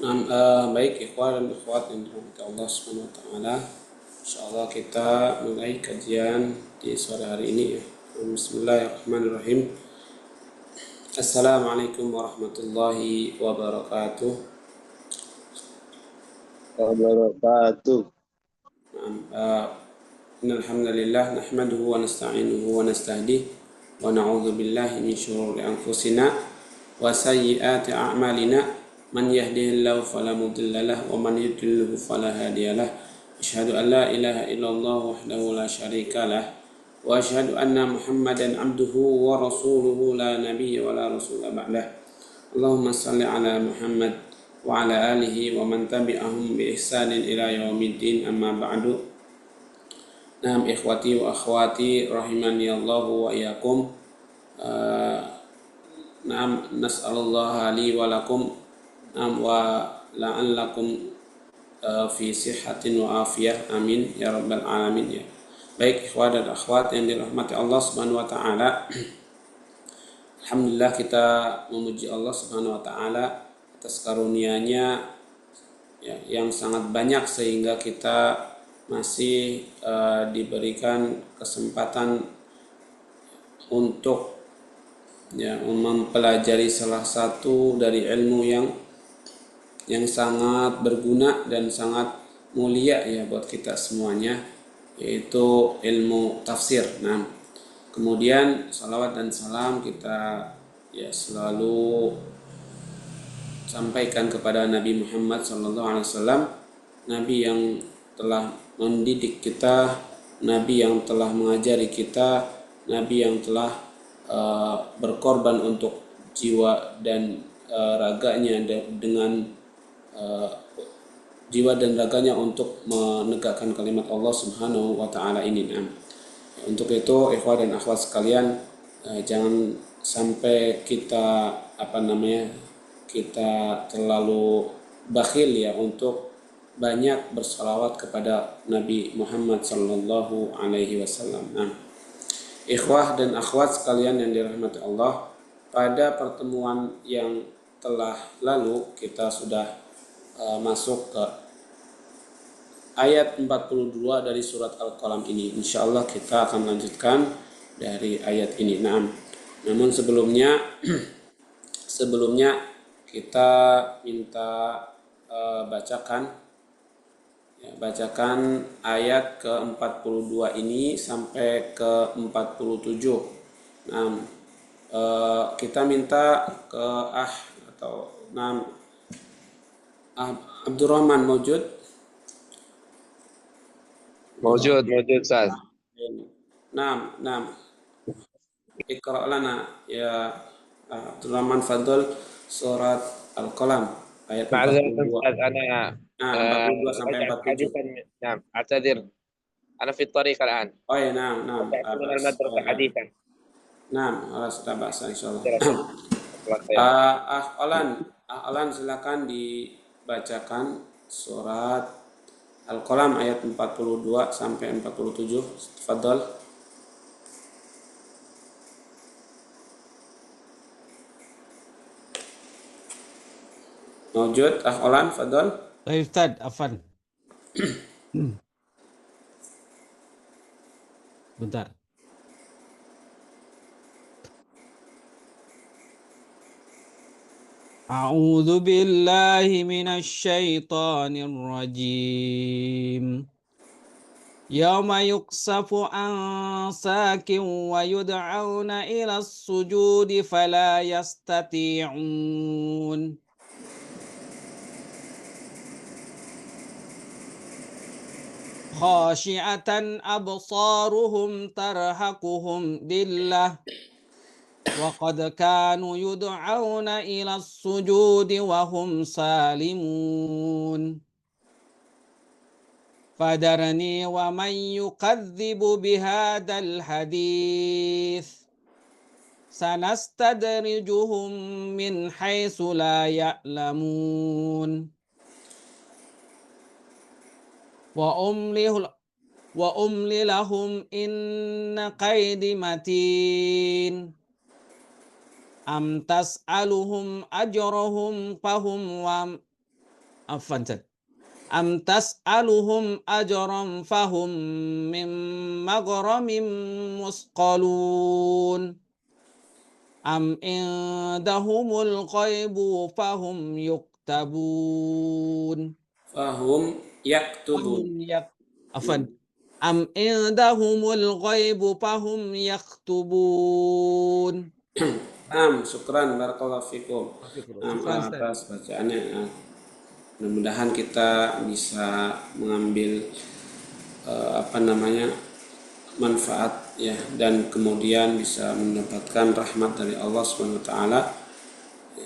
Baik ikhwan dan akhwat yang dirahmati Allah Subhanahu wa taala. Insyaallah kita mulai kajian di sore hari ini ya. Bismillahirrahmanirrahim. Assalamualaikum warahmatullahi wabarakatuh. Wabarakatuh. Innal hamdalillah nahmaduhu wa nasta'inuhu wa nastahdihi wa na'udzu billahi min shururi anfusina wa sayyiati a'malina. Man yahdihillahu fala mudilla lahu wa man yudlilhu fala hadiya lahu. Asyhadu an la ilaha illallah wahdahu la syarika lah wa asyhadu anna Muhammadan abduhu wa rasuluhu la nabiyya wa la rasula ba'dah. Allahumma shalli ala Muhammad wa ala alihi wa man tabi'ahum bi ihsanin ila yaumiddin, amma ba'du. Naam ikhwati wa akhwati rahimani Allah wa iyyakum. Naam nas'alullaha li wa lakum wa la'allakum fi sihatin wa afiyah, amin ya rabbal alamin ya. Baik ikhwan dan akhwat yang dirahmati Allah Subhanahu wa taala. Alhamdulillah kita memuji Allah Subhanahu wa taala atas karunia-Nya ya, yang sangat banyak sehingga kita masih diberikan kesempatan untuk ya mempelajari salah satu dari ilmu yang sangat berguna dan sangat mulia ya buat kita semuanya, yaitu ilmu tafsir. Nah, kemudian salawat dan salam kita ya selalu sampaikan kepada Nabi Muhammad SAW, Nabi yang telah mendidik kita, Nabi yang telah mengajari kita, Nabi yang telah berkorban untuk jiwa dan raganya dengan jiwa dan raganya untuk menegakkan kalimat Allah Subhanahu wa taala ini. Nah, untuk itu ikhwah dan akhwat sekalian, jangan sampai kita kita terlalu bakhil ya untuk banyak bersalawat kepada Nabi Muhammad sallallahu alaihi wasallam. Nah, ikhwah dan akhwat sekalian yang dirahmati Allah, pada pertemuan yang telah lalu kita sudah masuk ke ayat 42 dari surat Al-Qalam ini. Insyaallah kita akan lanjutkan dari ayat ini. Nah, namun sebelumnya kita minta bacakan ayat ke-42 ini sampai ke-47. Nah, kita minta ke Abdurrahman Mawjud. Mawjud Ustaz. Nah. Iqra' lana ya Abdurrahman Fadl surat Al-Qalam ayat 42. Ana 42 sampai 47. نعم أعتذر أنا في الطريق الآن. Oh ya, nah. من المدرسة حديثا. Nah, sudah bahasa insyaallah. Alan silakan dibacakan surat Al-Qalam ayat 42 sampai 47. Tafadhol. Mawjud, Alan, fadhol. Baik Ustaz, afan. Bentar. A'udzu billahi minasy syaithanir rajim. Yauma yuksafu an sakin wa yud'auna ila as-sujudi fala yastati'un. Khashi'atan absaruhum tarhaquhum dhillah wa qad kanu yud'auna ila as-sujudi wa hum salimun. Fadarni wa man yukadzibu bihadzal hadits sanastadrijuhum min haitsu la ya'lamun. Wa umli lahum inna qaidi matin. Am tas'aluhum ajrahum fahum Afwan, Ustaz. Am tas'aluhum ajran fahum min maghramin musqalun. Am indahumul ghaibu fahum yuktabun. Fahum yaktubun. Fahum yak Afwan. Am indahumul ghaibu fahum yaktubun. Naam, syukran barakallahu fikum. Syukran, Ustaz. Atas bacaannya. Mudah-mudahan kita bisa mengambil manfaat ya, dan kemudian bisa mendapatkan rahmat dari Allah Subhanahu wa taala,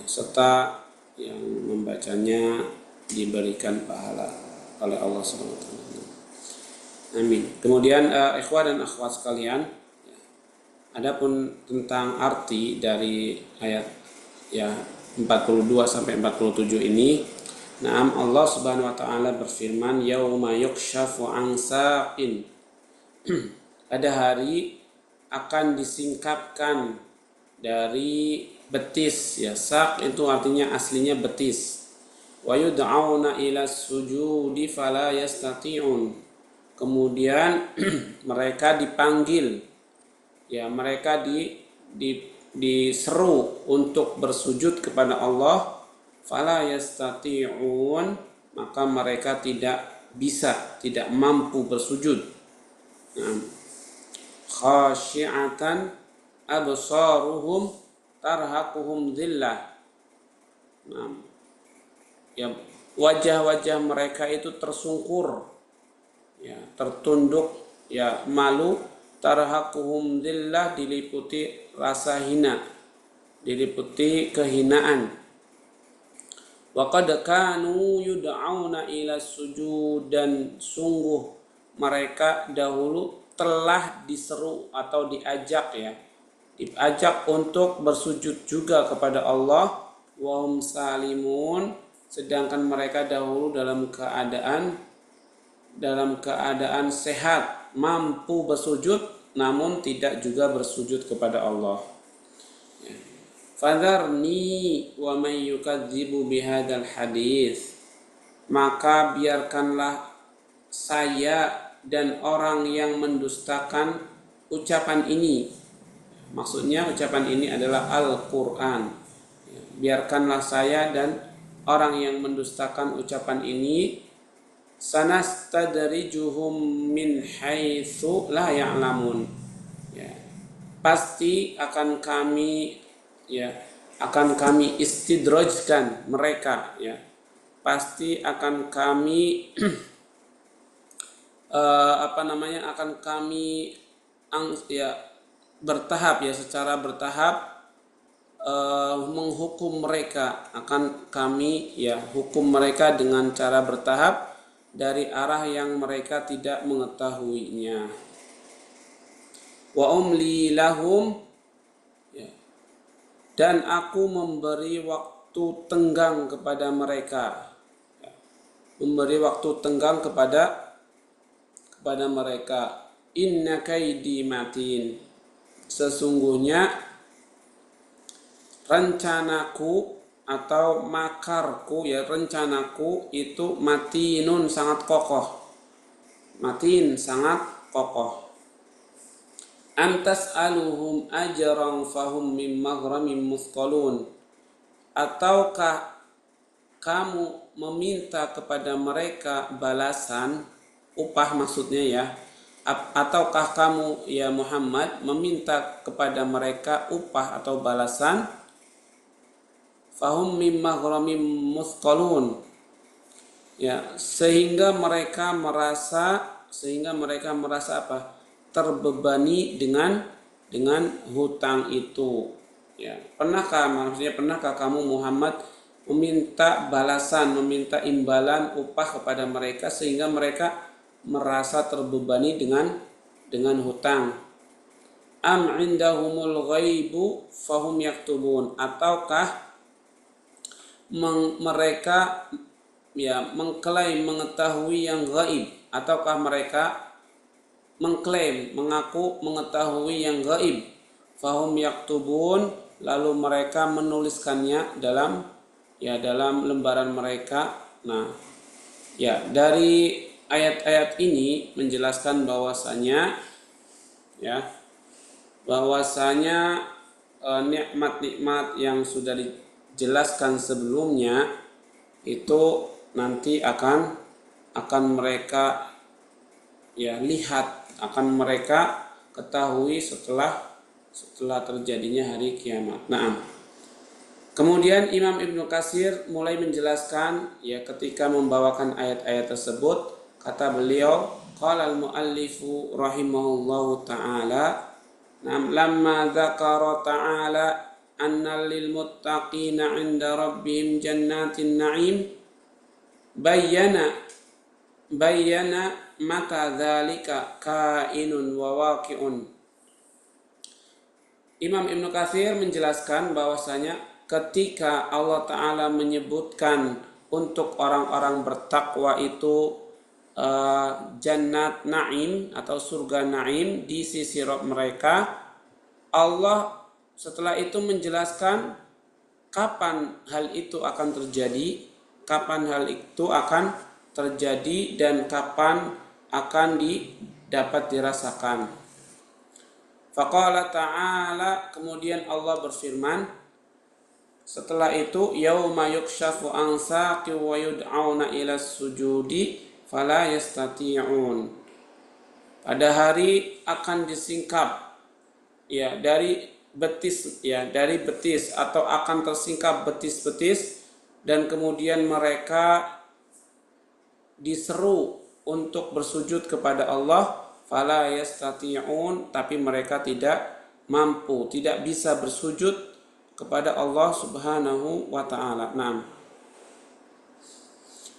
serta yang membacanya diberikan pahala oleh Allah Subhanahu wa taala. Amin. Kemudian ikhwah dan akhwat sekalian, adapun tentang arti dari ayat ya 42 sampai 47 ini, Naam, Allah Subhanahu wa taala berfirman, yauma yukshafu an saqin. Pada hari akan disingkapkan dari betis, ya, saq itu artinya aslinya betis. Wa yud'auna ila sujudi fala yastati'un. Kemudian mereka dipanggil, ya, mereka diseru untuk bersujud kepada Allah, fala yastati'un, maka mereka tidak bisa, tidak mampu bersujud. Khashi'atan absaruhum tarhaquhum dhillah. Ya, wajah-wajah mereka itu tersungkur, ya, tertunduk, ya, malu. Tarhaquhum dhillah, diliputi rasa hina, diliputi kehinaan. Wa qad kanu yud'auna ila sujud, dan sungguh mereka dahulu telah diseru atau diajak, ya, diajak untuk bersujud juga kepada Allah, wa hum salimun, sedangkan mereka dahulu dalam keadaan sehat, mampu bersujud, namun tidak juga bersujud kepada Allah. Fadharni wa man yukadzibu bihadzal hadis, maka biarkanlah saya dan orang yang mendustakan ucapan ini. Maksudnya ucapan ini adalah Al-Quran. Biarkanlah saya dan orang yang mendustakan ucapan ini. Sanastadrijuhum min haitsu la ya'lamun. Ya, pasti akan kami istidrajkan mereka, ya, pasti akan kami akan kami bertahap, ya, secara bertahap menghukum mereka, akan kami, ya, hukum mereka dengan cara bertahap dari arah yang mereka tidak mengetahuinya. Wa umli lahum, ya, dan aku memberi waktu tenggang kepada mereka, ya, memberi waktu tenggang kepada mereka. Inna kaidi matin, sesungguhnya rencanaku atau makarku, ya, rencanaku itu matinun, sangat kokoh. Matin, sangat kokoh. Antas aluhum ajran fahum min maghramin musqalun, ataukah kamu meminta kepada mereka balasan, upah maksudnya, ya, ataukah kamu, ya Muhammad, meminta kepada mereka upah atau balasan, fahum min maghramin musqalun, ya, sehingga mereka merasa apa? Terbebani dengan hutang itu, ya. Pernahkah kamu Muhammad meminta balasan, meminta imbalan upah kepada mereka sehingga mereka merasa terbebani dengan hutang? Am indahumul ghaibu fahum yaktubun, ataukah mereka, ya, mengklaim mengetahui yang gaib, ataukah mereka mengaku mengetahui yang gaib, fahum yaktubun, lalu mereka menuliskannya dalam lembaran mereka, Nah, ya, dari ayat-ayat ini menjelaskan bahwasanya ya, bahwasanya nikmat-nikmat yang sudah dijelaskan sebelumnya itu nanti akan mereka ya lihat, akan mereka ketahui setelah terjadinya hari kiamat. Nah, kemudian Imam Ibnu Katsir mulai menjelaskan ya ketika membawakan ayat-ayat tersebut, kata beliau, qala al-muallifu rahimahullahu taala, lamma dzakara ta'ala anna lil muttaqina 'inda rabbihim jannatin na'im bayyana mata dzalika kainun wa waqi'un. Imam Ibnu Katsir menjelaskan bahwasanya ketika Allah Ta'ala menyebutkan untuk orang-orang bertakwa itu jannat na'im atau surga na'im di sisi Rabb mereka, Allah setelah itu menjelaskan kapan hal itu akan terjadi, dan kapan akan dapat dirasakan. Faqala ta'ala, kemudian Allah berfirman setelah itu, yauma yukshafu an saqi wa yud'auna ila sujudi fala yastati'un. Pada hari akan disingkap ya dari betis atau akan tersingkap betis-betis, dan kemudian mereka diseru untuk bersujud kepada Allah, fala yastati'un, tapi mereka tidak mampu, tidak bisa bersujud kepada Allah Subhanahu wa taala. Naam.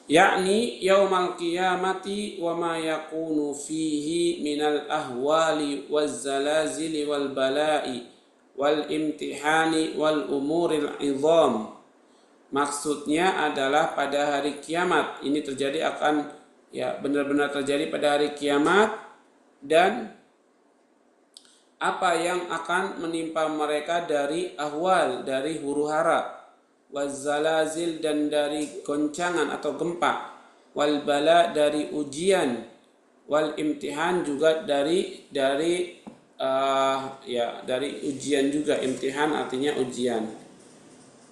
Yakni yaumal qiyamati wa ma yakunu fihi minal ahwali waz zalazili wal bala'i wal imtihani wal umuril izam. Maksudnya adalah pada hari kiamat. Ini terjadi akan benar-benar terjadi pada hari kiamat, dan apa yang akan menimpa mereka dari ahwal, dari huru-hara, wazalazil, dan dari goncangan atau gempa, wal bala, dari ujian, wal imtihan, juga dari ujian juga. Imtihan artinya ujian.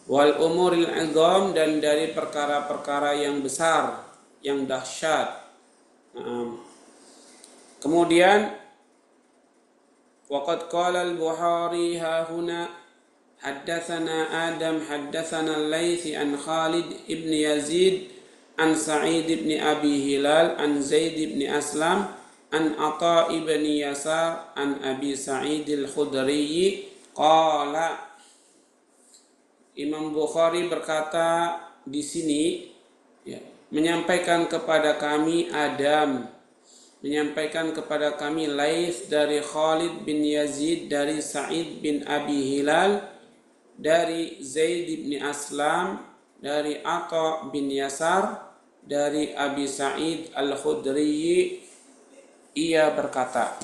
Wal umuril azam, dan dari perkara-perkara yang besar, yang dahsyat. Kemudian waqad qala al-Bukhari ha huna haddatsana Adam haddatsana al-Laits an Khalid ibn Yazid an Sa'id ibn Abi Hilal an Zaid ibn Aslam an Atha ibn Yasar an Abi Sa'id al-Khudri qala. Imam Bukhari berkata di sini menyampaikan kepada kami Adam, menyampaikan kepada kami Laits dari Khalid bin Yazid, dari Sa'id bin Abi Hilal, dari Zaid bin Aslam, dari Atha bin Yasar, dari Abi Sa'id al-Khudri. Ia berkata,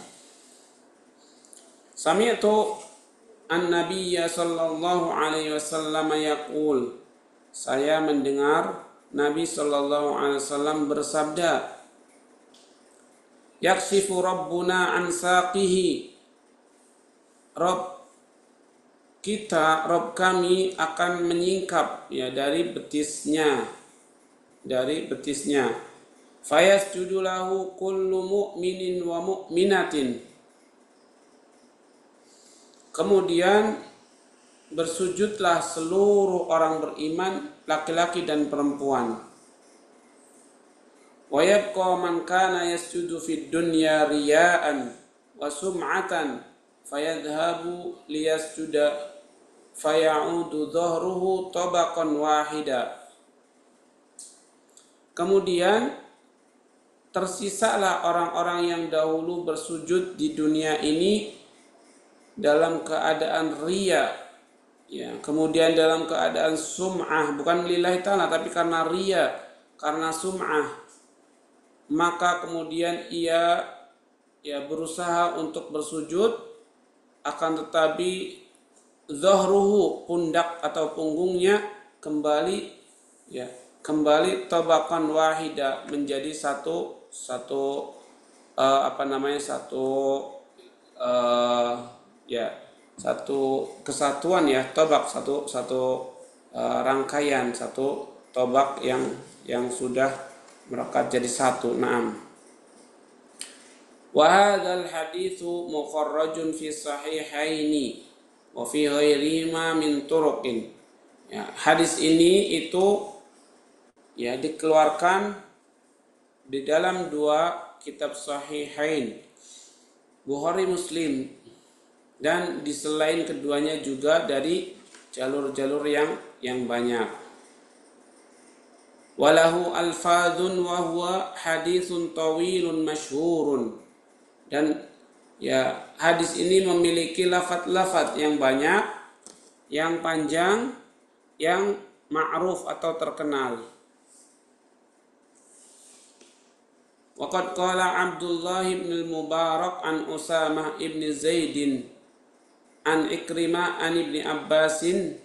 Sami'tu an-nabiyya sallallahu alaihi wasallam yaqul, saya mendengar Nabi sallallahu alaihi wasallam bersabda, yakshifu rabbuna an saqihi, Rabb kami akan menyingkap dari betisnya, fayasjudu lahu kullu mu'minin wa mu'minatin, kemudian bersujudlah seluruh orang beriman, laki-laki dan perempuan. Wa yabqa man kana yasjudu fid dunya riya'an wa sum'atan fayadhhabu liyasjuda faya'udu dhahruhu tabaqan wahida. Kemudian tersisalah orang-orang yang dahulu bersujud di dunia ini dalam keadaan riya, kemudian dalam keadaan sum'ah, bukan lillahi ta'ala tapi karena riya, karena sum'ah, maka kemudian ia berusaha untuk bersujud, akan tetapi zahruhu, pundak atau punggungnya kembali kembali tabakan wahida, menjadi satu kesatuan ya, tabak satu rangkaian, satu tabak yang sudah merekat jadi satu. Naam. Wa hadzal haditsu mukharrajun fi sahihaini wa fi ghairihima min turuqin. Ya, hadis ini itu ya dikeluarkan di dalam dua kitab sahihain, Bukhari Muslim, dan di selain keduanya juga dari jalur-jalur yang banyak. Walahu alfadhun wa huwa haditsun tawilun masyhurun. Dan ya hadis ini memiliki lafaz-lafaz yang banyak, yang panjang, yang ma'ruf atau terkenal. Waqad qala Abdullah ibn al-Mubarak an Usamah ibn Zaidin an Ikrimah an ibn Abbasin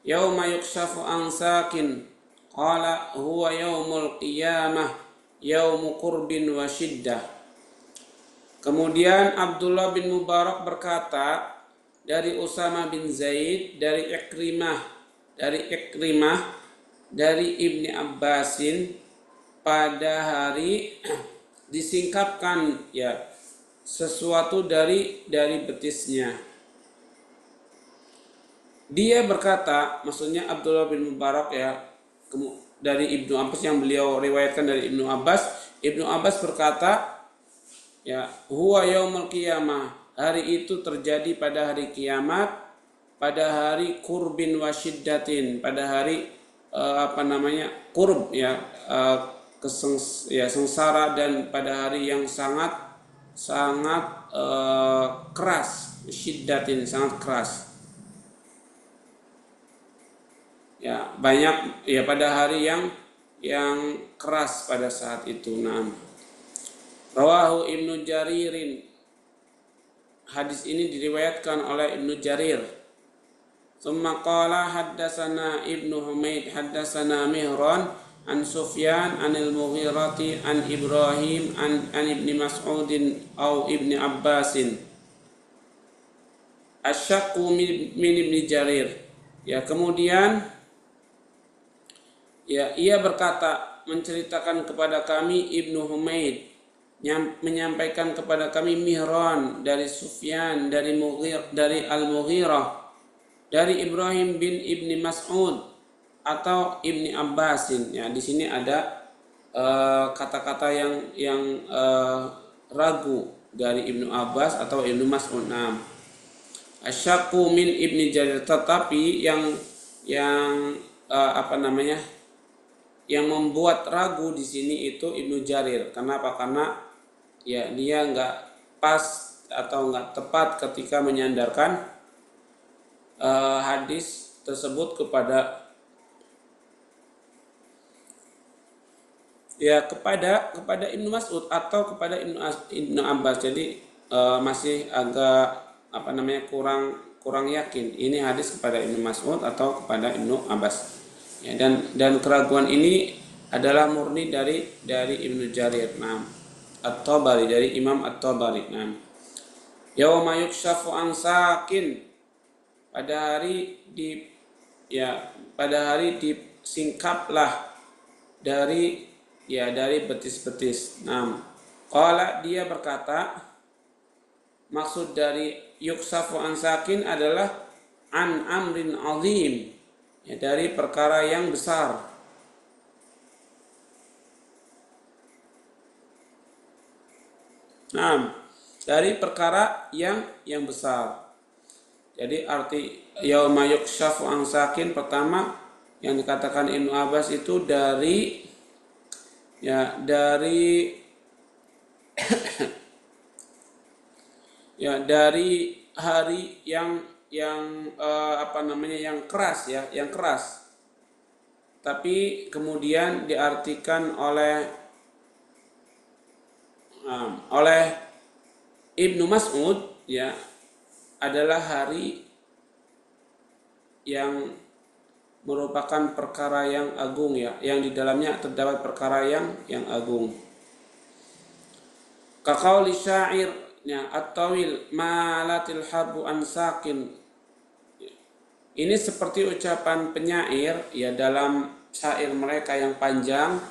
yauma yukshafu an sakin qala huwa yaumul qiyamah yaumu qurbin wa shiddah. Kemudian Abdullah bin Mubarak berkata dari Usamah bin Zaid, dari Ikrimah dari Ibni Abbasin, pada hari disingkapkan ya sesuatu dari betisnya. Dia berkata, maksudnya Abdullah bin Mubarak ya, dari Ibnu Abbas, yang beliau riwayatkan dari Ibnu Abbas. Ibnu Abbas berkata, ya, huwa yaumul qiyamah, hari itu terjadi pada hari kiamat, pada hari kurbin wa syiddatin, pada hari kurb ya, sengsara, dan pada hari yang sangat keras, syiddatin, sangat keras. Ya, banyak ya pada hari yang keras pada saat itu. Naam. Rawahu Ibnu Jaririn. Hadis ini diriwayatkan oleh Ibnu Jarir. Tsumma qala haddatsana Ibnu Humaid haddatsana Mihran an Sufyan anil Mughirati an Ibrahim an Ibni Mas'udin au Ibni Abbasin. Asyaqqu min Ibni Jarir. Ya, kemudian ya ia berkata, menceritakan kepada kami Ibnu Humaid, menyampaikan kepada kami Mihran dari Sufyan dari Al-Mughirah dari Ibrahim bin Ibni Mas'ud atau Ibni Abbasin. Ya, di sini ada kata-kata yang ragu, dari Ibnu Abbas atau Ibnu Mas'ud. Naam. Asyaqqu min Ibni Jarir, tetapi yang yang membuat ragu di sini itu Ibnu Jarir. Kenapa? Karena ya dia nggak pas atau nggak tepat ketika menyandarkan hadis tersebut kepada Ibnu Mas'ud atau kepada Ibnu Abbas. Jadi masih agak kurang yakin ini hadis kepada Ibnu Mas'ud atau kepada Ibnu Abbas. Ya, dan keraguan ini adalah murni dari Ibnu Jarir. Nah, At-Tabari, dari Imam At-Tabari. Nah, yauma yukshafu an sakin, pada hari disingkaplah dari betis-betis. Nah, qala, dia berkata, maksud dari yuksafu an sakin adalah an amrin azim, ya, dari perkara yang besar. Nah, dari perkara yang besar. Jadi arti yauma yukshafu an sakin pertama yang dikatakan Ibnu Abbas itu dari dari hari yang keras, ya, yang keras. Tapi kemudian diartikan oleh Ibnu Mas'ud, ya, adalah hari yang merupakan perkara yang agung ya, yang di dalamnya terdapat perkara yang agung. Kaqauli syair ya, at-tawil malatil harbu an sakin. Ini seperti ucapan penyair ya dalam syair mereka yang panjang,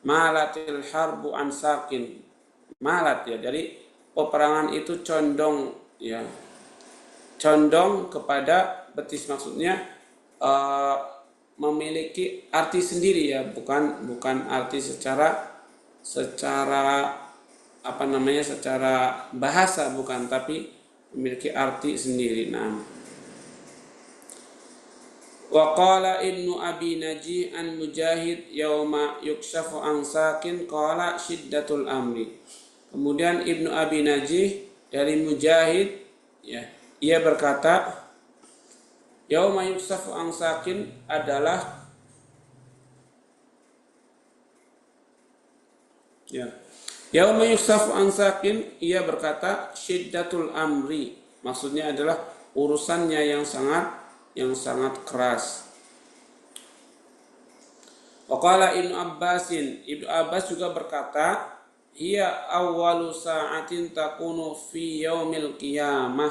malatil harbu an sakin. Malat ya, jadi peperangan itu condong ya, condong kepada betis, maksudnya memiliki arti sendiri ya, bukan arti secara apa namanya, secara bahasa bukan, tapi memiliki arti sendiri. Nah, wa qala Ibnu Abi Najih an Mujahid yauma yukshafu an sakin qala syiddatul amri. Kemudian Ibnu Abi Najih dari Mujahid ya, ia berkata yauma yukshafu an sakin adalah ya, yauma yukshafu an sakin, ia berkata syiddatul amri, maksudnya adalah urusannya yang sangat keras. Waqala Ibnu Abbas juga berkata hiya awwalu sa'atin takunu fi yaumil qiyamah.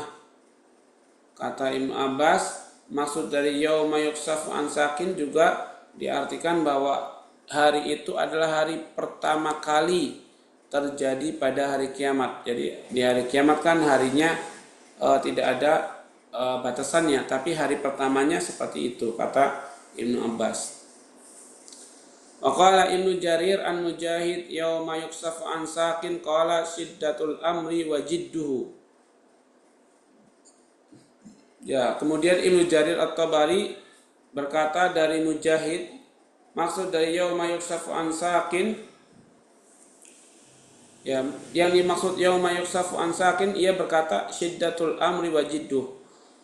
Kata Ibnu Abbas, maksud dari yauma yukshafu an sakin juga diartikan bahwa hari itu adalah hari pertama kali terjadi pada hari kiamat. Jadi di hari kiamat kan harinya tidak ada batasannya, tapi hari pertamanya seperti itu, kata Ibnu Abbas. Waqala Ibnu Jarir an Mujahid yauma yukshafu an sakin qala syiddatul amri wa jidduhu. Ya, kemudian Ibnu Jarir At-Tabari berkata dari Mujahid, maksud dari yauma yukshafu an sakin ya, yang dimaksud yauma yukshafu an sakin, ia berkata syiddatul amri wa jidduh,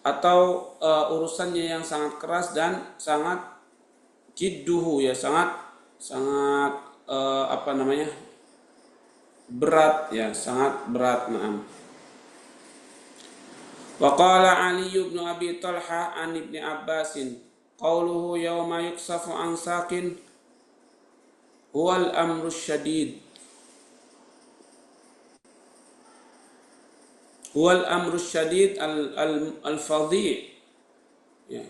atau urusannya yang sangat keras dan sangat jidduhu ya, sangat apa namanya, berat ya, sangat berat. Naam. Wa qala Ali bin Abi Talha an Ibnu Abbasin qauluhu yauma yukshafu an sakin huwal amru syadid. Huwal amru syadid al-fadhi. Ya.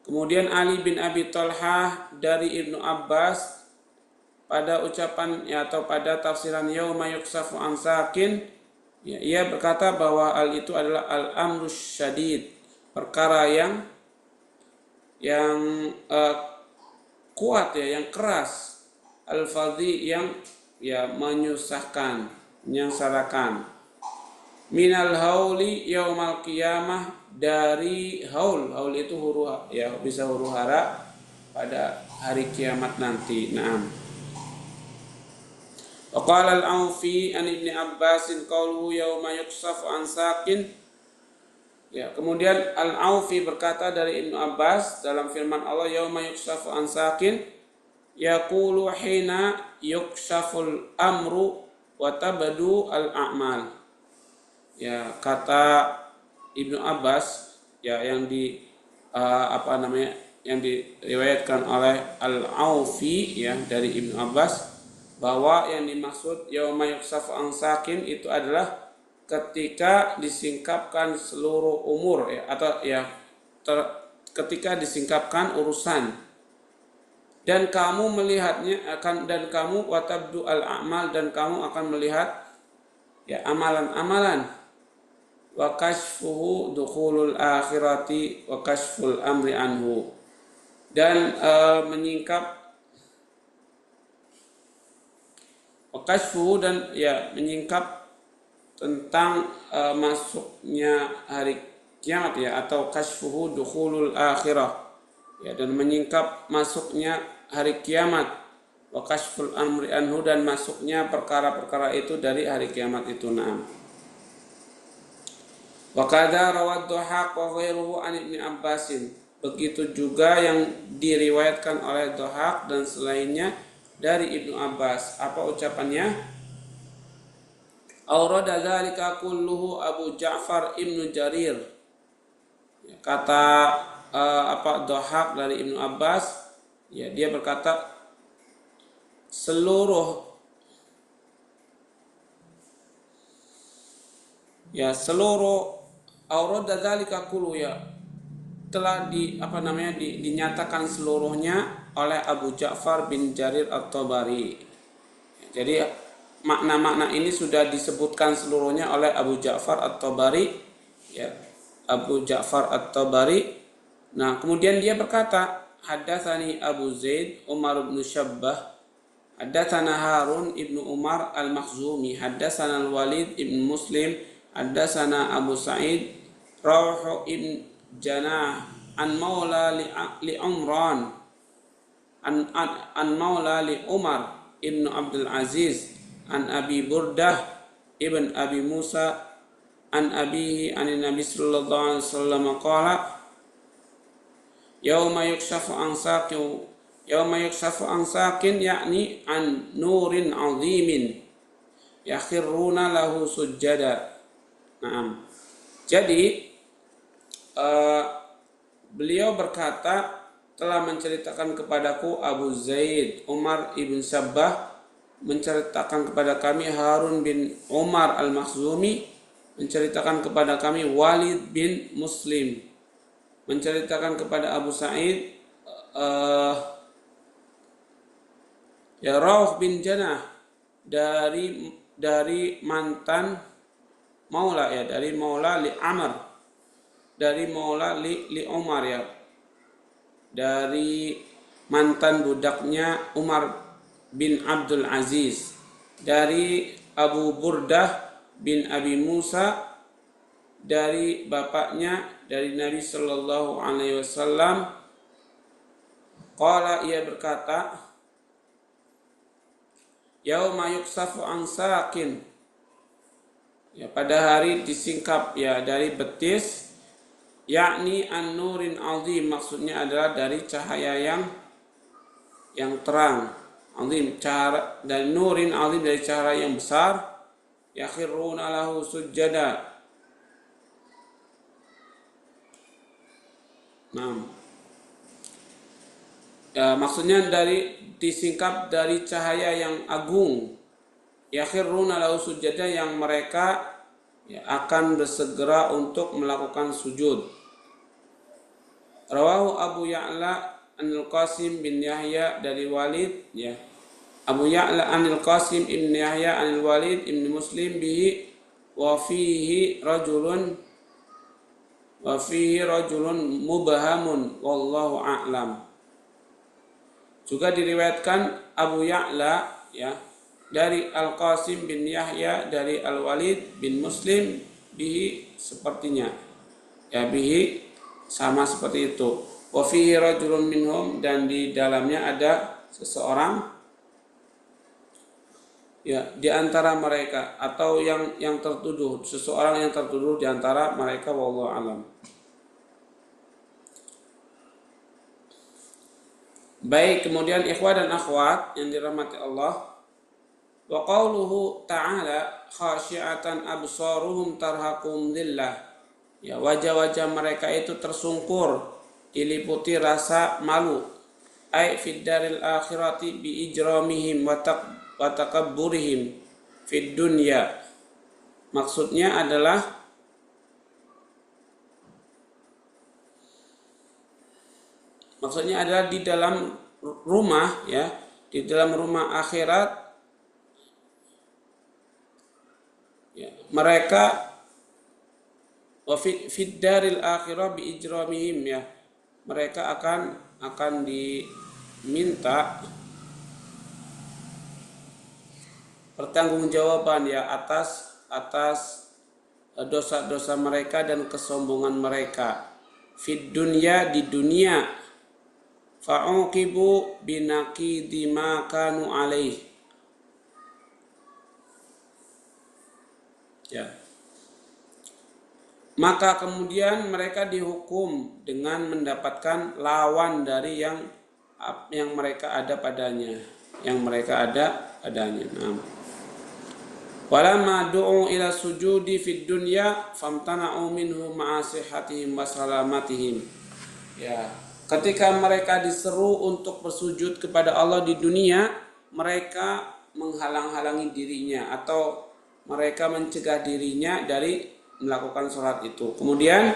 Kemudian Ali bin Abi Talha dari Ibnu Abbas pada ucapan ya, atau pada tafsiran yauma yukshafu an sakin ya, ia berkata bahwa al itu adalah al-amru syadid, perkara yang kuat ya, yang keras, al-fadhi, yang ya menyusahkan, menyengsarakan. Minal hauli yaumal qiyamah, dari haul itu huru ya, bisa huru hara pada hari kiamat nanti. Naam. Wa qala al-Aufi an Ibnu Abbas qauluhu yauma yukshafu an sakin. Ya, kemudian al-Aufi berkata dari Ibnu Abbas dalam firman Allah yauma yukshafu an sakin, yaqulu hina yukshaful amru wa tabdu al-a'mal. Ya, kata Ibnu Abbas ya, yang yang diriwayatkan oleh Al-Aufi ya dari Ibnu Abbas, bahwa yang dimaksud yauma yukshafu an sakin itu adalah ketika disingkapkan seluruh umur ya, atau ya ketika disingkapkan urusan, dan kamu melihatnya dan kamu watabdu al-a'mal, dan kamu akan melihat ya amalan-amalan, wa kashfuhu dukhulul akhirati wa kashful amri anhu, dan menyingkap wa kashfuhu, dan ya menyingkap tentang masuknya hari kiamat ya, atau kashfuhu dukhulul akhirah ya, dan menyingkap masuknya hari kiamat, wa kashful amri anhu, dan masuknya perkara-perkara itu dari hari kiamat itu. Naam. Wa kadza rawad Dhahaq wa ghairuhu an Ibnu Abbasin, begitu juga yang diriwayatkan oleh Dhahaq dan selainnya dari Ibnu Abbas. Apa ucapannya? Aurada dzalika kulluhu Abu Ja'far Ibnu Jarir. Kata Dhahak dari Ibnu Abbas, ya, dia berkata seluruh aurat dzalika kullu, ya, telah dinyatakan seluruhnya oleh Abu Ja'far bin Jarir At-Tabari. Jadi makna-makna ini sudah disebutkan seluruhnya oleh Abu Ja'far At-Tabari, ya, Abu Ja'far At-Tabari. Nah, kemudian dia berkata, haddatsani Abu Zaid Umar bin Syabbah, haddatsana Harun ibnu Umar al-Makhzumi, haddatsana al-Walid ibn Muslim, haddatsana Abu Sa'id Rawh ibn Janah an maula li Umran an maula li Umar ibn Abdul Aziz an Abi Burdah ibn Abi Musa an abihi an Nabi sallallahu alaihi wasallam qala yauma yukshafu an sakin yakni an nurin azimin yakhiruna lahu sujjada. Naam. Jadi beliau berkata, telah menceritakan kepadaku Abu Zaid Umar ibn Sabbah, menceritakan kepada kami Harun bin Umar al-Makhzumi, menceritakan kepada kami Walid bin Muslim, menceritakan kepada Abu Sa'id Rawh bin Janah dari mantan maula, ya, dari maula li Amr, dari maula li Umar, ya, dari mantan budaknya Umar bin Abdul Aziz, dari Abu Burdah bin Abi Musa, dari bapaknya, dari Nabi Sallallahu Alaihi Wasallam. Qala, ia berkata, yauma yuksafu an sakin, ya, pada hari disingkap, ya, dari betis, yakni an-nurin azim, maksudnya adalah dari cahaya yang terang, azim, cahaya, dan nurin azim, dari cahaya yang besar, yakhiruna lahu sujjada. Nah, ya, maksudnya dari disingkap dari cahaya yang agung, yakhiruna lahu sujjada, yang mereka, ya, akan bersegera untuk melakukan sujud. Rawahu Abu Ya'la Anil Qasim bin Yahya dari Walid, ya, Abu Ya'la Anil Qasim ibn Yahya Anil Walid ibn Muslim bihi wa fihi rajulun mubahamun wallahu a'lam. Juga diriwayatkan Abu Ya'la, ya, dari Al-Qasim bin Yahya dari Al-Walid bin Muslim bihi, sepertinya, ya, bihi sama seperti itu. Wa fihi rajulun minhum, dan di dalamnya ada seseorang, ya, di antara mereka, atau yang tertuduh, seseorang yang tertuduh di antara mereka, wallahu alam. Baik, kemudian ikhwah dan akhwat yang dirahmati Allah, wa qauluhu ta'ala khasyi'atan absaruhum tarhaqum dhillah, ya, wajah-wajah mereka itu tersungkur, diliputi rasa malu, ai fid daril akhirati bi ijramihim wa takabburihim fid dunya. Maksudnya adalah di dalam rumah, ya, di dalam rumah akhirat, ya, mereka wa fid daril akhirah bi ijramihim, ya, mereka akan diminta pertanggungjawaban, ya, atas dosa-dosa mereka dan kesombongan mereka. Fid dunya, di dunia, fa'uqibu binaqidi ma kanu alaih, ya, maka kemudian mereka dihukum dengan mendapatkan lawan dari yang mereka ada padanya, Nah, walamma du'u ila sujudi fid dunya famtana'u minhu ma'asihatihim wa salamatihim. Ya, ketika mereka diseru untuk bersujud kepada Allah di dunia, mereka menghalang-halangi dirinya atau mereka mencegah dirinya dari melakukan sholat itu. Kemudian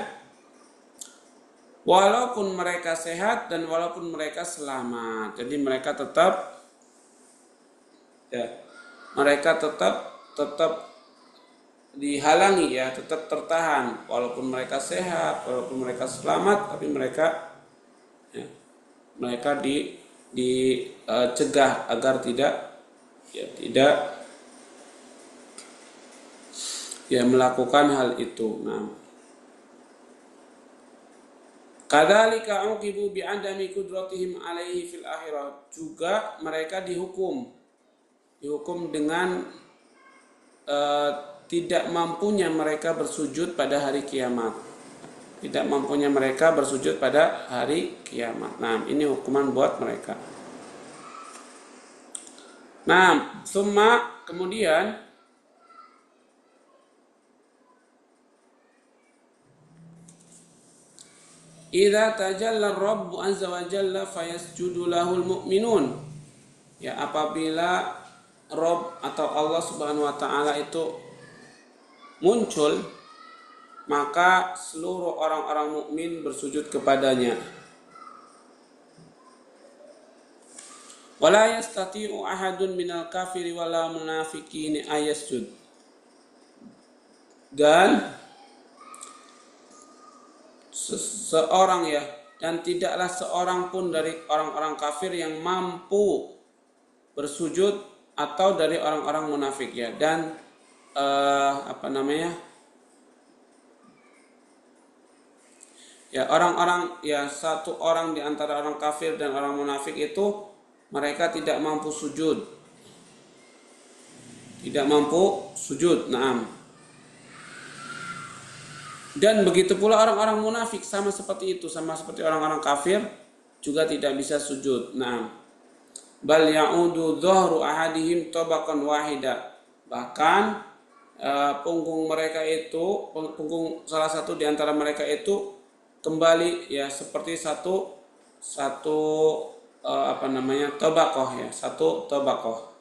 walaupun mereka sehat dan walaupun mereka selamat, jadi mereka tetap dihalangi, ya, tetap tertahan walaupun mereka sehat, walaupun mereka selamat, tapi mereka dicegah agar tidak melakukan hal itu. Nah, kadzalika uqibu bi'adami qudratihim alaihi fil akhirah, juga mereka dihukum dengan tidak mampunya mereka bersujud pada hari kiamat. Tidak mampunya mereka bersujud pada hari kiamat. Nah, ini hukuman buat mereka. Nah, kemudian idza tajalla Rabbu azza wa jalla fayasjudu lahul mu'minun. Ya, apabila Rabb atau Allah Subhanahu wa taala itu muncul, maka seluruh orang-orang mukmin bersujud kepadanya. Wala yastati'u ahadun minal kafiri wala munafiqin ayasjud. Dan seorang, ya, dan tidaklah seorang pun dari orang-orang kafir yang mampu bersujud atau dari orang-orang munafik, ya. Dan orang-orang, ya, satu orang di antara orang kafir dan orang munafik itu mereka tidak mampu sujud. Naam. Dan begitu pula orang-orang munafik sama seperti itu, sama seperti orang-orang kafir juga tidak bisa sujud. Naam. Bal ya'udu dhahru ahadihim tabaqan wahida. Bahkan punggung salah satu di antara mereka itu kembali, ya, seperti satu tabaqah, ya, satu tabaqah.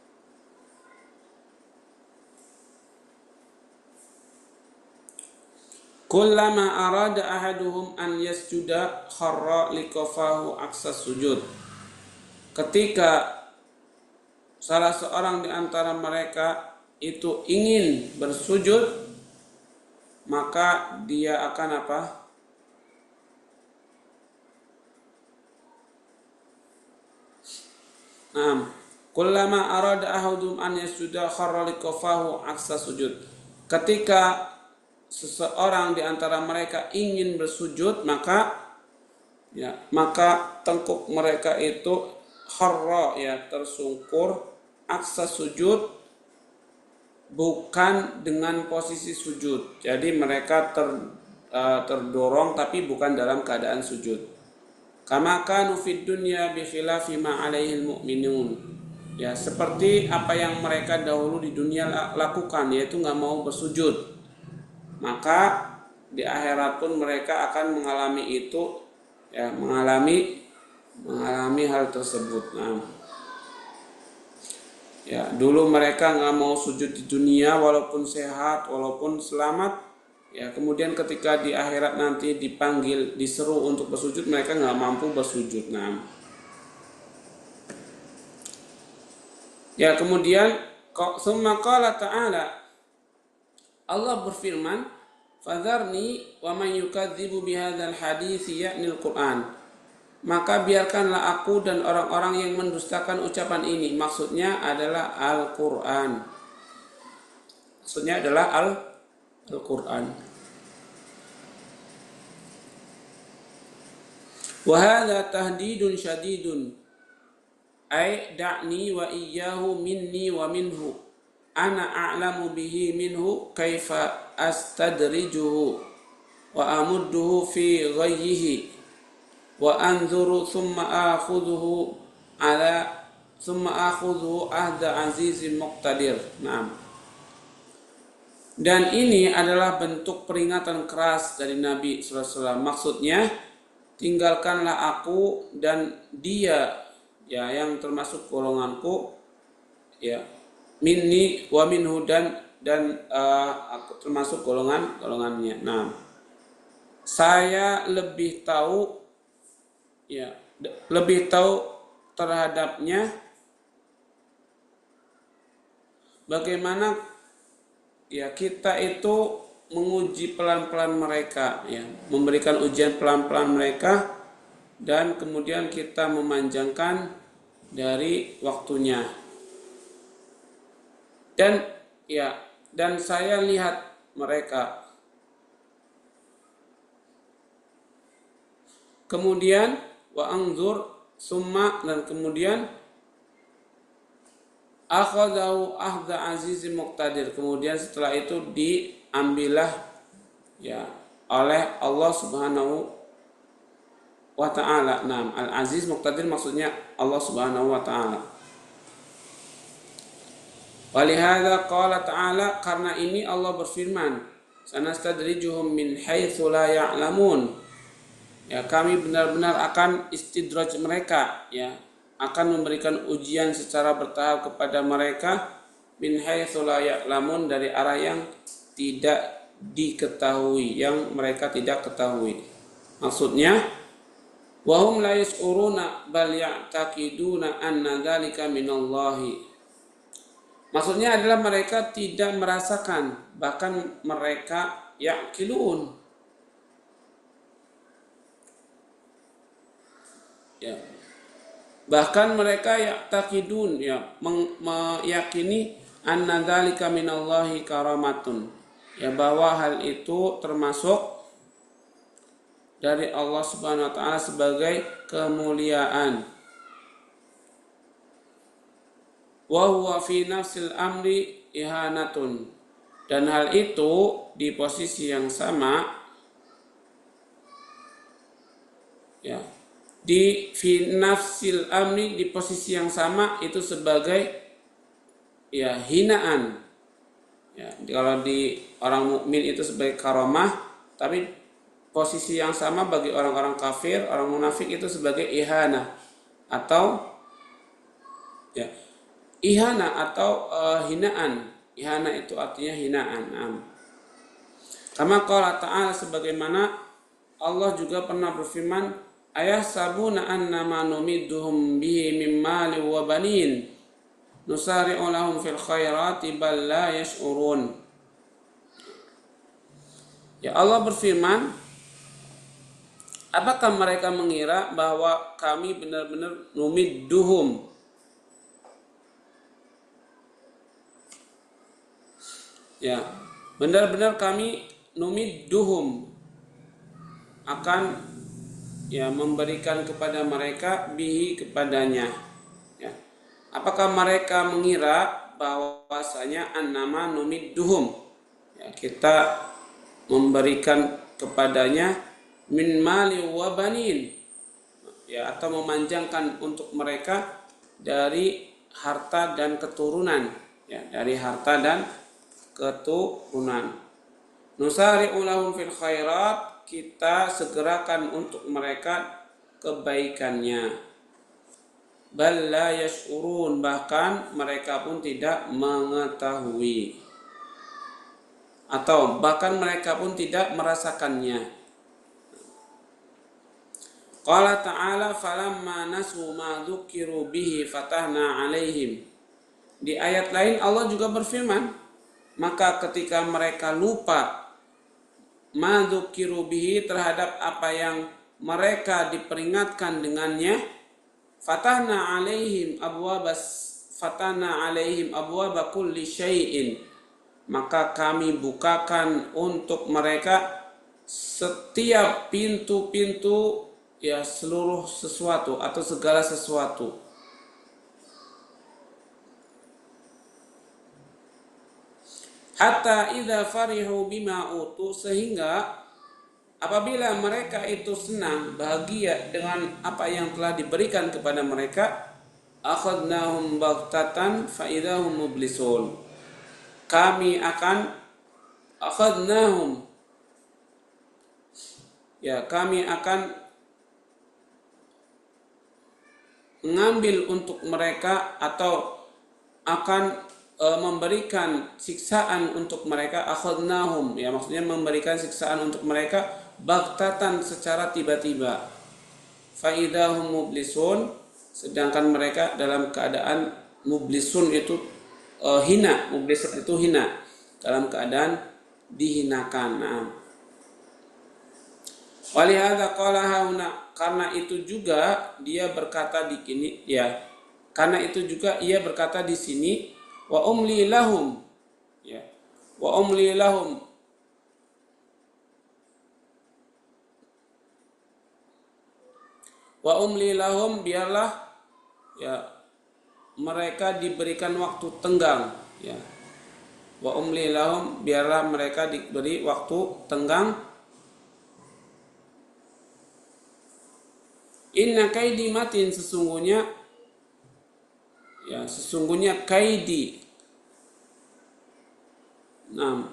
Kullama arada ahaduhum an yasjuda kharra likafahu aksas sujud. Ketika salah seorang di antara mereka itu ingin bersujud, maka dia akan apa? Kullama arada ahaduhum an yasjuda kharra likafahu aksas sujud. Ketika seseorang di antara mereka ingin bersujud, maka tengkuk mereka itu kharra, ya, tersungkur, aksa sujud, bukan dengan posisi sujud. Jadi mereka terdorong tapi bukan dalam keadaan sujud. Kama kanu fid dunya bi khilafi ma alaihil mu'minun. Ya, seperti apa yang mereka dahulu di dunia lakukan, yaitu nggak mau bersujud. Maka di akhirat pun mereka akan mengalami itu, ya, mengalami hal tersebut. Nah, ya, dulu mereka nggak mau sujud di dunia walaupun sehat, walaupun selamat, ya, kemudian ketika di akhirat nanti dipanggil, diseru untuk bersujud, mereka nggak mampu bersujud. Nah, ya, kemudian summa qala ta'ala, Allah berfirman, fadharni wa man yukadzibu bihadzal hadits ya'nil Qur'an. Maka biarkanlah aku dan orang-orang yang mendustakan ucapan ini. Maksudnya adalah Al-Qur'an. Al-Qur'an. Wa hadza tahdidun syadidun. Ay da'ni wa iyyahu minni wa minhu. Ana a'lamu bihi minhu kaifa astadrijuhu wa amudduhu fi ghayyihi wa anzuru thumma akhudhuhu ahda azizin muqtadir. Naam. Dan ini adalah bentuk peringatan keras dari Nabi SAW. Maksudnya, tinggalkanlah aku dan dia, ya, yang termasuk golonganku, ya, minni wa minhu, dan aku termasuk golongannya. Nah, saya lebih tahu, ya, lebih tahu terhadapnya bagaimana, ya, kita itu menguji pelan-pelan mereka, ya, memberikan ujian pelan-pelan mereka, dan kemudian kita memanjangkan dari waktunya. Dan, ya, dan saya lihat mereka. Kemudian wa anzur summa, dan kemudian akhadahu ahda azizim muqtadir, kemudian setelah itu diambillah, ya, oleh Allah Subhanahu wa ta'ala. Nah, al-aziz muqtadir maksudnya Allah Subhanahu wa ta'ala. Walihada qala ta'ala, karena ini Allah berfirman, sanastadrijuhum min haitsu la ya'lamun, ya, kami benar-benar akan istidraj mereka, ya, akan memberikan ujian secara bertahap kepada mereka, min haitsu la ya'lamun, dari arah yang tidak diketahui, yang mereka tidak ketahui. Maksudnya, wa hum la yash'uruna bal ya'taqiduna anna dzalika minallahi. Maksudnya adalah mereka tidak merasakan, bahkan mereka ya'qilun, ya, bahkan mereka ya'taqidun, ya, meyakini anna dzalika minallahi karamatun, ya, bahwa hal itu termasuk dari Allah Subhanahu wa ta'ala sebagai kemuliaan. Wa huwa fi nafsil amri ihanatun, dan hal itu di posisi yang sama, ya, di fi nafsil amri, di posisi yang sama itu sebagai, ya, hinaan, ya, kalau di orang mukmin itu sebagai karamah, tapi posisi yang sama bagi orang-orang kafir, orang munafik itu sebagai ihana atau, ya, ihana atau hinaan. Ihana itu artinya hinaan. Kama qala ta'ala, sebagaimana Allah juga pernah berfirman, ayahsabuna annama numidduhum bihi min mali wa banin nusari'u lahum fil khairati bal la yash'urun. Ya, Allah berfirman, apakah mereka mengira bahwa kami benar-benar numidduhum, ya, benar-benar kami numidduhum akan, ya, memberikan kepada mereka bihi, kepadanya, ya. Apakah mereka mengira bahwasanya annama numidduhum, ya, kita memberikan kepadanya min mali wa banin, ya, atau memanjangkan untuk mereka dari harta dan keturunan, ya, dari harta dan keturunan. Nusari'u lahum fil khairat, kita segerakan untuk mereka kebaikannya. Bal la yash'urun, bahkan mereka pun tidak mengetahui, atau bahkan mereka pun tidak merasakannya. Qala ta'ala, falamma nasu ma dzukiru bihi fatahna 'alaihim. Di ayat lain Allah juga berfirman, maka ketika mereka lupa ma dzukiru bihi, terhadap apa yang mereka diperingatkan dengannya, fatahna 'alaihim abwaba kulli syai'in, maka kami bukakan untuk mereka setiap pintu-pintu, ya, seluruh sesuatu atau segala sesuatu. Hatta idza farihu bima utu, sehingga apabila mereka itu senang, bahagia dengan apa yang telah diberikan kepada mereka, akhadnahum baghtatan fa idza hum mublisun, kami akan akhadnahum, ya, kami akan mengambil untuk mereka atau akan memberikan siksaan untuk mereka, akhadnahum, ya maksudnya memberikan siksaan untuk mereka baghtatan secara tiba-tiba, faidahum mublisun, sedangkan mereka dalam keadaan mublisun itu hina, mublisun itu hina, dalam keadaan dihinakan. Nah, walihada qala hauna, karena itu juga dia berkata di sini, ya karena itu juga ia berkata di sini, wa umli lahum, ya wa umli lahum, wa umli lahum, biarlah ya mereka diberikan waktu tenggang, ya wa umli lahum, biarlah mereka diberi waktu tenggang. Inna kaidi matin, sesungguhnya kaidi. Nah,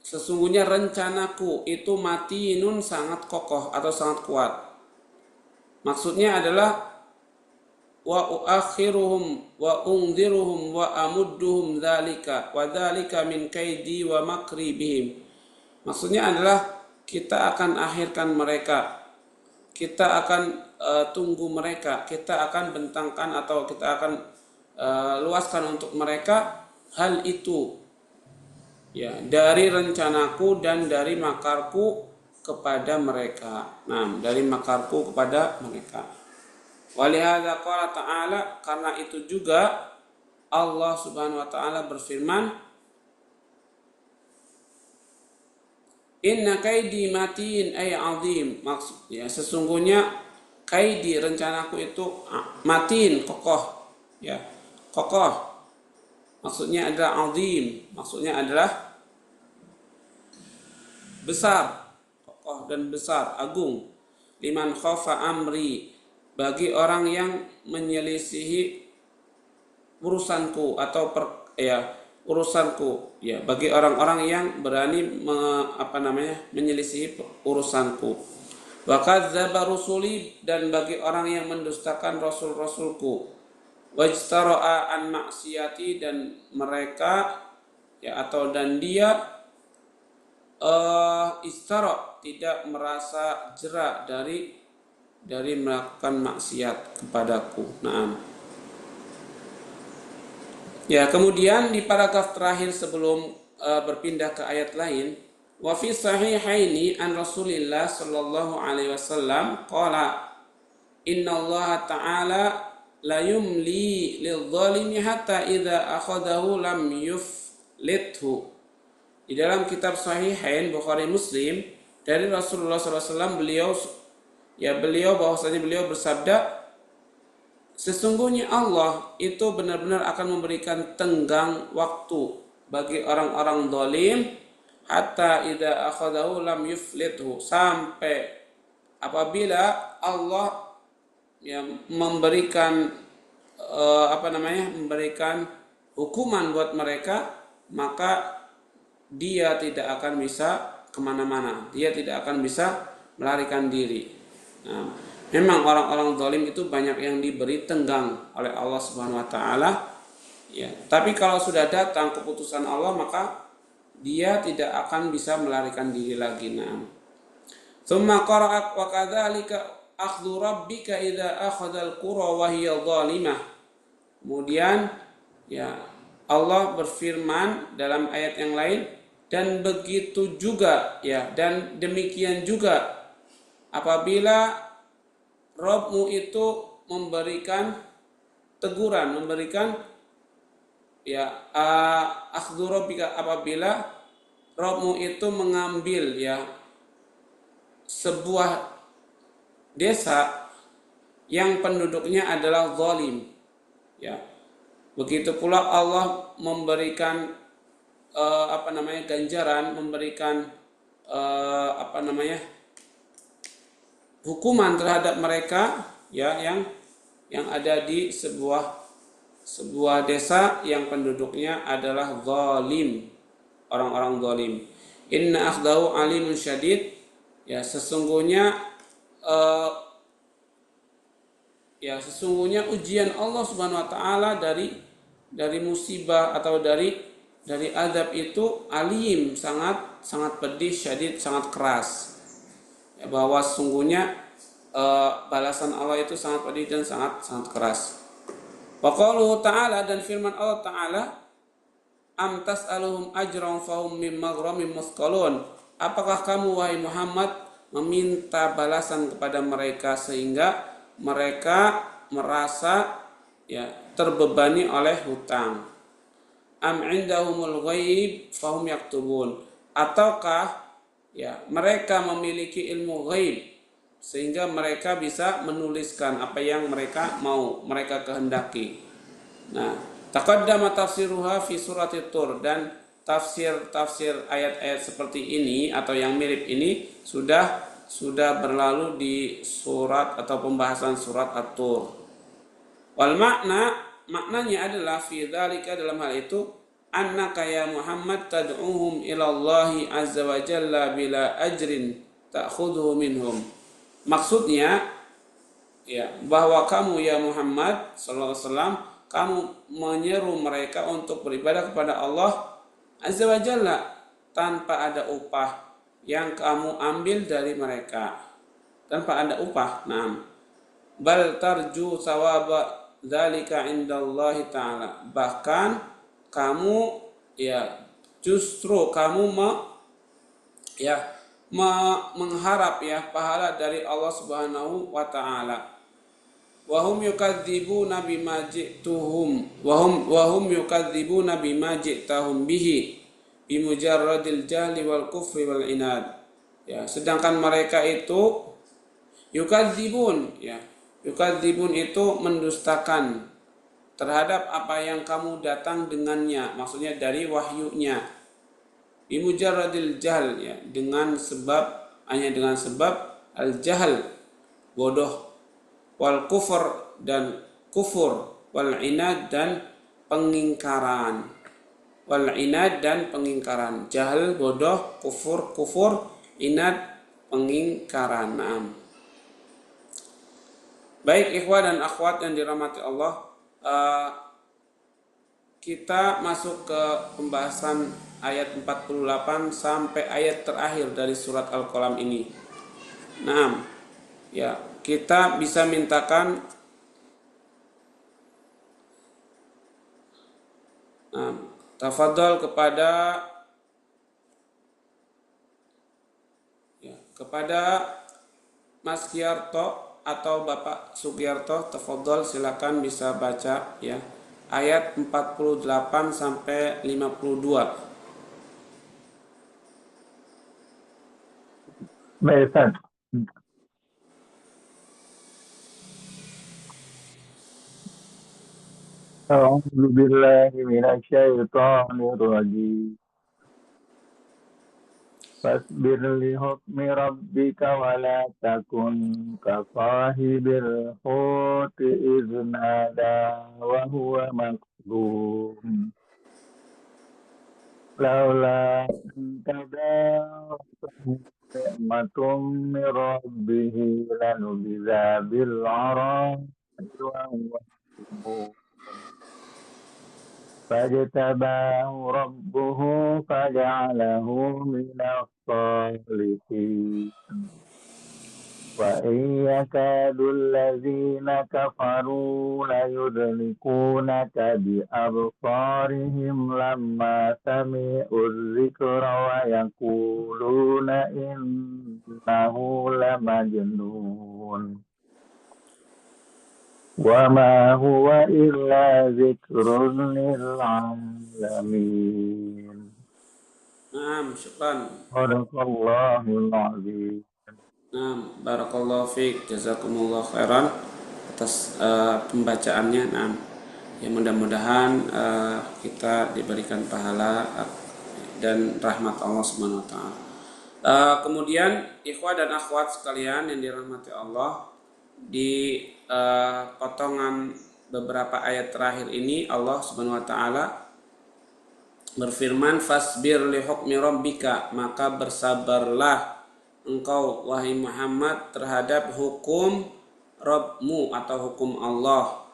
sesungguhnya rencanaku itu matinun, sangat kokoh atau sangat kuat. Maksudnya adalah wa uakhiruhum wa ungdiruhum wa amudduhum dzalika wa dzalika min kaidi wa makri bihim. Maksudnya adalah kita akan akhirkan mereka, kita akan tunggu mereka, kita akan bentangkan atau kita akan luaskan untuk mereka hal itu, ya dari rencanaku dan dari makarku kepada mereka. Nah, dari makarku kepada mereka. Walihada qala ta'ala, karena itu juga Allah Subhanahu wa taala berfirman, inna kaidi matin ay azim, maksudnya sesungguhnya kaidi, rencanaku itu matin, kokoh, ya kokoh, maksudnya adalah azim, maksudnya adalah besar, kokoh dan besar, agung. Liman khafa amri, bagi orang yang menyelisihi urusanku atau urusanku, ya bagi orang-orang yang berani menyelisihi urusanku. Wa kadzdzaba rusuli, dan bagi orang yang mendustakan rasul-rasulku. Wajtara'a an maksiyati, dan mereka dan dia istara, tidak merasa jera dari melakukan maksiat kepadaku. Naam. Ya, kemudian di paragraf terakhir sebelum berpindah ke ayat lain, wa fi sahihaini an Rasulillah sallallahu alaihi wasallam qala innallaha ta'ala la yumli lidh-dhalimi hatta idza akhadahu lam yuflithu. Di dalam kitab Sahihain Bukhari Muslim dari Rasulullah sallallahu alaihi wasallam, beliau bersabda, sesungguhnya Allah itu benar-benar akan memberikan tenggang waktu bagi orang-orang zalim, hatta idza akhadahu lam yuflithu, sampai apabila Allah memberikan memberikan hukuman buat mereka, maka dia tidak akan bisa kemana-mana, dia tidak akan bisa melarikan diri. Nah, memang orang-orang zalim itu banyak yang diberi tenggang oleh Allah Subhanahu wa taala, ya. Tapi kalau sudah datang keputusan Allah, maka dia tidak akan bisa melarikan diri lagi. Nah, tsumma qara'a wa kadzalika akhdhu rabbika idza akhadhal qura wa hiya zalimah. Kemudian ya Allah berfirman dalam ayat yang lain, dan begitu juga, ya dan demikian juga apabila Rabbmu itu memberikan teguran, akhdhu rabbika, apabila Rabbmu itu mengambil sebuah desa yang penduduknya adalah zalim, ya. Begitu pula Allah memberikan ganjaran, memberikan hukuman terhadap mereka, ya yang ada di sebuah desa yang penduduknya adalah zalim, orang-orang zalim. Inna akhdahu alimun syadid, ya sesungguhnya ya sesungguhnya ujian Allah Subhanahu wa taala dari musibah atau dari azab itu alim, sangat pedih, syadid, sangat keras. Ya, bahwa sesungguhnya balasan Allah itu sangat pedih dan sangat keras. Wa qauluhu ta'ala, dan firman Allah taala, am tas'aluhum ajran fahum min maghramin musqalun. Apakah kamu wahai Muhammad meminta balasan kepada mereka sehingga mereka merasa ya terbebani oleh hutang? Am indahumul ghaib fahum yaktubun. Ataukah ya mereka memiliki ilmu ghaib sehingga mereka bisa menuliskan apa yang mereka mau, mereka kehendaki. Nah, taqaddama tafsiruha fi surat Tur, dan tafsir ayat-ayat seperti ini atau yang mirip ini sudah berlalu di surat atau pembahasan surat At-Tur. Wal maknanya adalah fi dzalika, dalam hal itu, annaka ya Muhammad tad'uhum ila Allah azza wa jalla bila ajrin ta'khudhu minhum. Maksudnya ya bahwa kamu ya Muhammad sallallahu alaihi wasallam, kamu menyeru mereka untuk beribadah kepada Allah azza wa jalla tanpa ada upah yang kamu ambil dari mereka, tanpa ada upah. Naam. Bal tarju sawaba dzalika indallahi ta'ala. Bahkan kamu ya justru kamu mengharap ya pahala dari Allah Subhanahu wa taala. Wahum yukadzibuna bima ji'tuhum wahum yukadzibuna bima ji'tahum bihi bimujarradil jahli wal kufri wal inad. Ya, sedangkan mereka itu yukadzibun itu mendustakan terhadap apa yang kamu datang dengannya, maksudnya dari wahyunya. Bimujarradil jahl, ya, hanya dengan sebab al jahl, bodoh, wal kufur, dan kufur, wal inad, dan pengingkaran. Jahl, bodoh, kufur, inad, pengingkaran. Naam. Baik ikhwan dan akhwat yang dirahmati Allah, kita masuk ke pembahasan ayat 48 sampai ayat terakhir dari surat Al-Qalam ini. Nah, ya, kita bisa mintakan tafadhol kepada Mas Kiarto atau Bapak Sugiyarto. Tafadhol, silakan bisa baca ya ayat 48 sampai 52. Baik, Ustaz. A'udzu billahi minasyaitonir rajim. Fasbir li hukmi rabbika wa la takun ka sahibil huti idh nada wa huwa makdum. Laula tadawatuhu ni'matum min rabbihi lanubidha bil 'ara'i wa huwa muhsin. فاجتباه ربه فجعله من الصالحين وإن يكاد الذين كفروا ليدركونك بأبصارهم لما سمعوا الذكر ويقولون إنه لمجنون وما هو إلا ذكر للعالمين. Naam, syukran. Sadaqallahul azim. Naam, barakallahu fiik, jazakumullah khairan atas pembacaannya. Naam. Ya, mudah-mudahan kita diberikan pahala dan rahmat Allah Subhanahu wa taala. Kemudian ikhwah dan akhwat sekalian yang dirahmati Allah, di potongan beberapa ayat terakhir ini Allah Subhanahu wa taala berfirman, fasbir li hukmi rabbika, maka bersabarlah engkau wahai Muhammad terhadap hukum Rabbmu atau hukum Allah,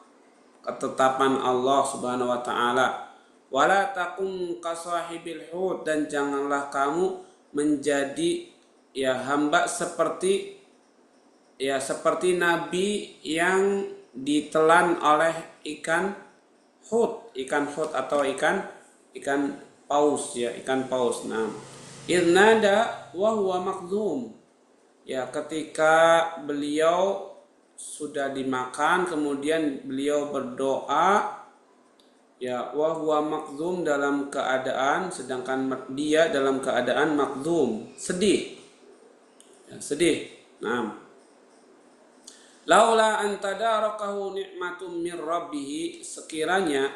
ketetapan Allah Subhanahu wa taala. Wala takun kasahibil hud, dan janganlah kamu menjadi hamba seperti nabi yang ditelan oleh ikan hud atau ikan paus ikan paus. Nah, irnada wa huwa makdzum, ketika beliau sudah dimakan kemudian beliau berdoa wa huwa makdzum, dalam keadaan, sedangkan dia dalam keadaan makdzum, sedih. Nah, laula an tadarakahu ni'matum min rabbih, sekiranya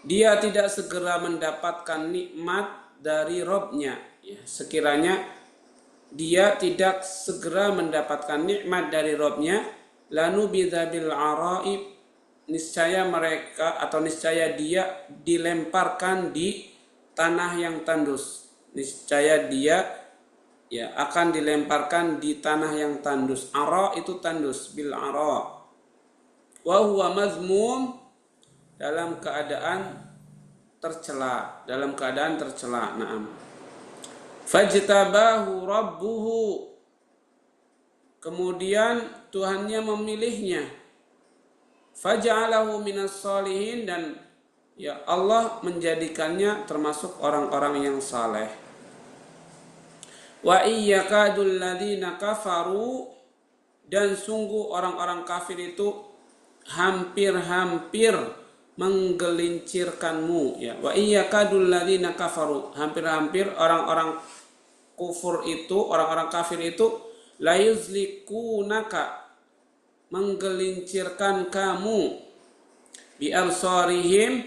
dia tidak segera mendapatkan nikmat dari Rabb-nya, sekiranya dia tidak segera mendapatkan nikmat dari Rabb-nya, lanubidza bil araib, niscaya dia dilemparkan di tanah yang tandus. Niscaya dia akan dilemparkan di tanah yang tandus. Ara itu tandus, bil ara. Wa huwa mazmum, dalam keadaan tercela. Naam. Fajtabahu rabbuhu, kemudian Tuhannya memilihnya. Faj'alahu minas sholihin, dan Allah menjadikannya termasuk orang-orang yang saleh. Wa iyyakadul ladzina kafaru, dan sungguh orang-orang kafir itu hampir-hampir menggelincirkanmu. Wa iyyakadul ladzina kafaru, hampir-hampir orang-orang kufur itu, orang-orang kafir itu, la yuzlikunaka, menggelincirkan kamu, bi absarihim,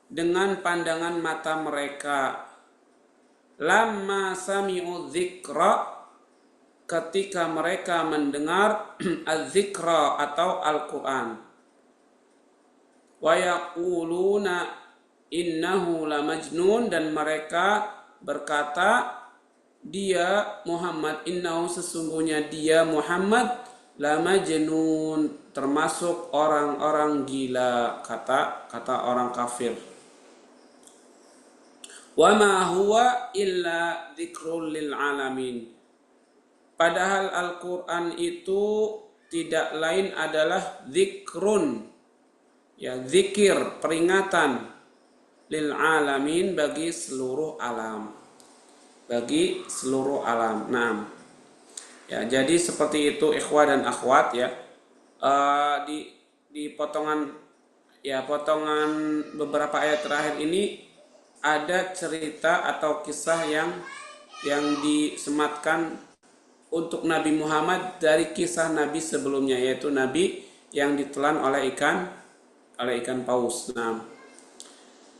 dengan pandangan mata mereka, lamma sami'u dzikra, ketika mereka mendengar az-zikra atau Al-Quran. Wa yaquluna innahu lamajnun, dan mereka berkata, dia Muhammad, innahu, sesungguhnya dia Muhammad, lamajnun, termasuk orang-orang gila, kata orang kafir. Wa ma huwa illa dzikrul lil alamin, padahal Al-Quran itu tidak lain adalah zikrun, zikir, peringatan, lil alamin, bagi seluruh alam. Nah, jadi seperti itu ikhwah dan akhwat, di potongan beberapa ayat terakhir ini ada cerita atau kisah yang disematkan untuk Nabi Muhammad dari kisah Nabi sebelumnya, yaitu Nabi yang ditelan oleh ikan paus. Nah,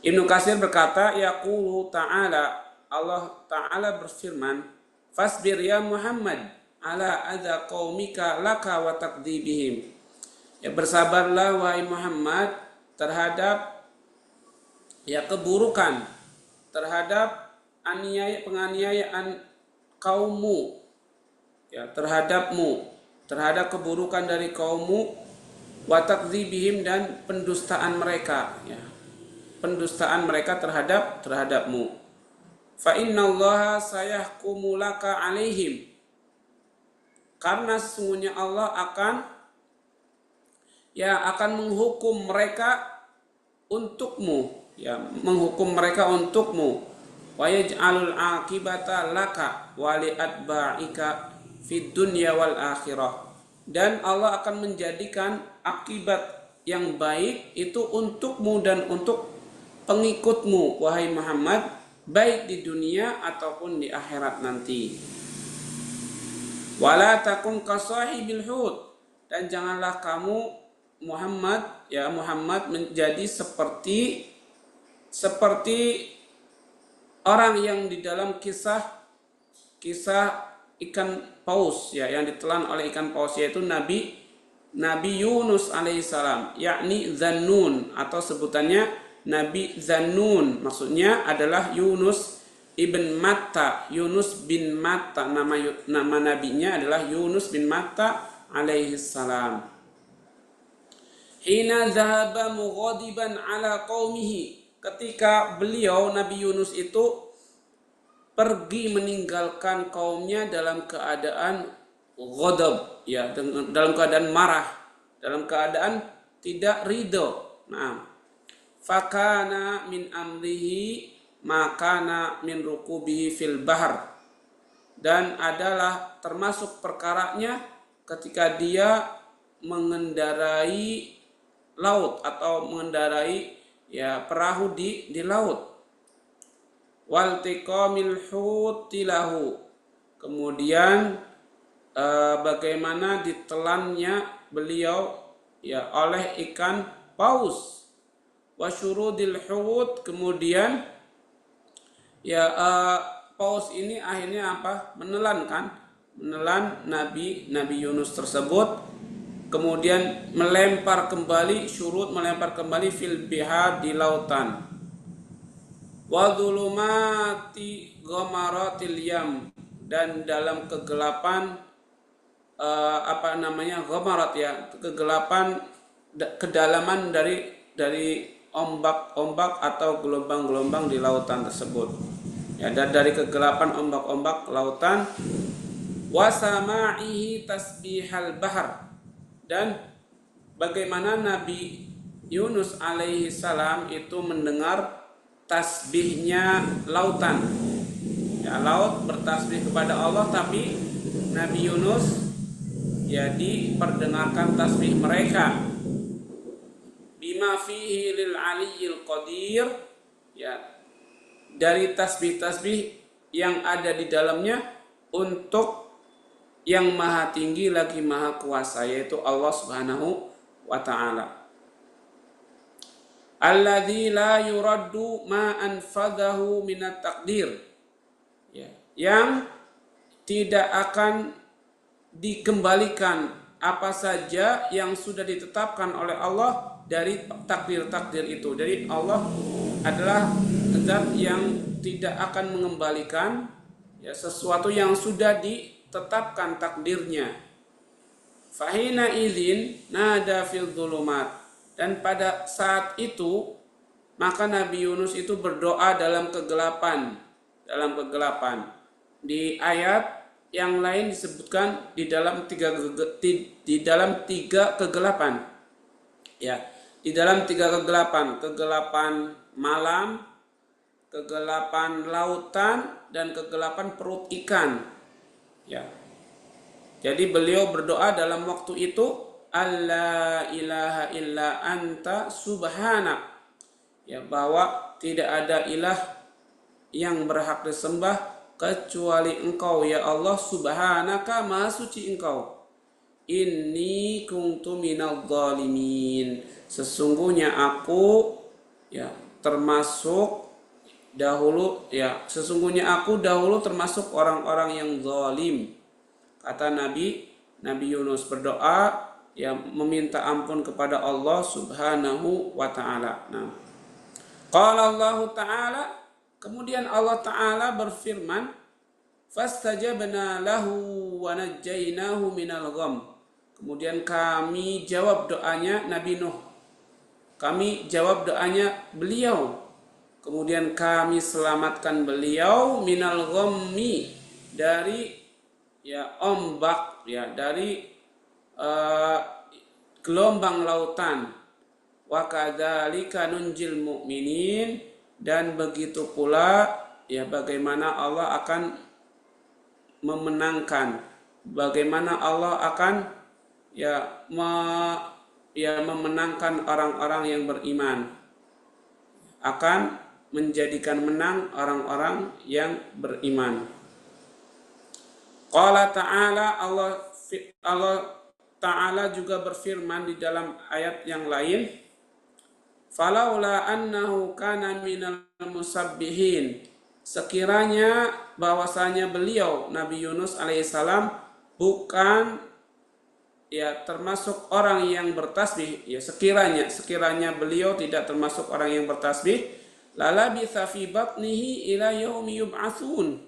Ibnu Katsir berkata, yaqulu ta'ala, Allah Ta'ala berfirman, fasbir ya Muhammad ala adza qaumika laka wa takdzibihim, bersabarlah wahai Muhammad terhadap keburukan, terhadap penganiayaan kaummu, terhadap keburukan dari kaummu, wa takdzibihim, dan pendustaan mereka, terhadapmu. Fa innallaha sayahkumu laka alaihim, karena sesungguhnya Allah akan menghukum mereka untukmu, wa yaj'alul aqibata laka wa li atba'ika fid dunya wal akhirah, dan Allah akan menjadikan akibat yang baik itu untukmu dan untuk pengikutmu wahai Muhammad, baik di dunia ataupun di akhirat nanti. Wala takun kasahibil hud, dan janganlah kamu Muhammad menjadi seperti orang yang di dalam kisah ikan paus, yang ditelan oleh ikan paus, yaitu Nabi Yunus alaihissalam, yakni Zannun, atau sebutannya Nabi Zannun, maksudnya adalah Yunus ibn Matta, Yunus bin Matta, nama nabinya adalah Yunus bin Matta alaihi salam. Hina dhahaba mughadiban ala qaumihi, ketika beliau Nabi Yunus itu pergi meninggalkan kaumnya dalam keadaan ghadab, ya, dalam keadaan marah, dalam keadaan tidak ridho. Nah, fakana min amrihi makana min rukubihi fil bahr, dan adalah termasuk perkaranya ketika dia mengendarai laut atau mengendarai ya perahu di laut. Wal tiqamil hutilahu, kemudian bagaimana ditelannya beliau ya oleh ikan paus. Wasyurudil hut, kemudian ya paus ini akhirnya apa? Menelan Nabi Yunus tersebut, kemudian melempar kembali fil bihar, di lautan. Wa dzulumati ghamaratil yam, dan dalam kegelapan ghamarat ya, kegelapan kedalaman dari ombak-ombak atau gelombang-gelombang di lautan tersebut. Ya, dari kegelapan ombak-ombak lautan. Wa sama'ihi tasbihal bahr, dan bagaimana Nabi Yunus alaihi salam itu mendengar tasbihnya lautan. Ya, laut bertasbih kepada Allah, tapi Nabi Yunus ya diperdengarkan tasbih mereka. Bima fihi lil aliyyil qadir, ya, dari tasbih-tasbih yang ada di dalamnya untuk yang maha tinggi lagi maha kuasa, yaitu Allah Subhanahu wa ta'ala. Alladzi la yuraddu ma anfadahu minat takdir, ya, yang tidak akan dikembalikan apa saja yang sudah ditetapkan oleh Allah dari takdir-takdir itu. Jadi Allah adalah zat yang tidak akan mengembalikan ya sesuatu yang sudah ditetapkan takdirnya. Fahina idzin nada fil dzulumat, dan pada saat itu maka Nabi Yunus itu berdoa dalam kegelapan. Di ayat yang lain disebutkan di dalam tiga kegelapan. Ya, di dalam tiga kegelapan malam, kegelapan lautan, dan kegelapan perut ikan. Ya. Jadi beliau berdoa dalam waktu itu, alla ilaha illa anta subhanak, ya, bahwa tidak ada ilah yang berhak disembah kecuali Engkau ya Allah, subhanaka, maha suci Engkau. Inni kuntu minadh dhalimin, sesungguhnya aku ya termasuk dahulu termasuk orang-orang yang zalim. Kata Nabi Yunus berdoa ya meminta ampun kepada Allah Subhanahu wa ta'ala. Nah, qala Allah ta'ala, kemudian Allah ta'ala berfirman, fastajabna lahu wa najjaynahu minal gham. Kemudian kami jawab doanya Nabi Nuh. Kami jawab doanya beliau. Kemudian kami selamatkan beliau minal ghammi, dari ya ombak, ya dari gelombang lautan. Wa kadzalika nunjil mu'minin, dan begitu pula ya bagaimana Allah akan memenangkan, bagaimana Allah akan memenangkan orang-orang yang beriman, akan menjadikan menang orang-orang yang beriman. Qala ta'ala, Allah Ta'ala juga berfirman di dalam ayat yang lain, falaula annahu kana minal musabbihin, sekiranya bahwasanya beliau Nabi Yunus alaihissalam bukan ya termasuk orang yang bertasbih, ya sekiranya beliau tidak termasuk orang yang bertasbih, lalabitha fi batnihi ila yaumi yub'atsun,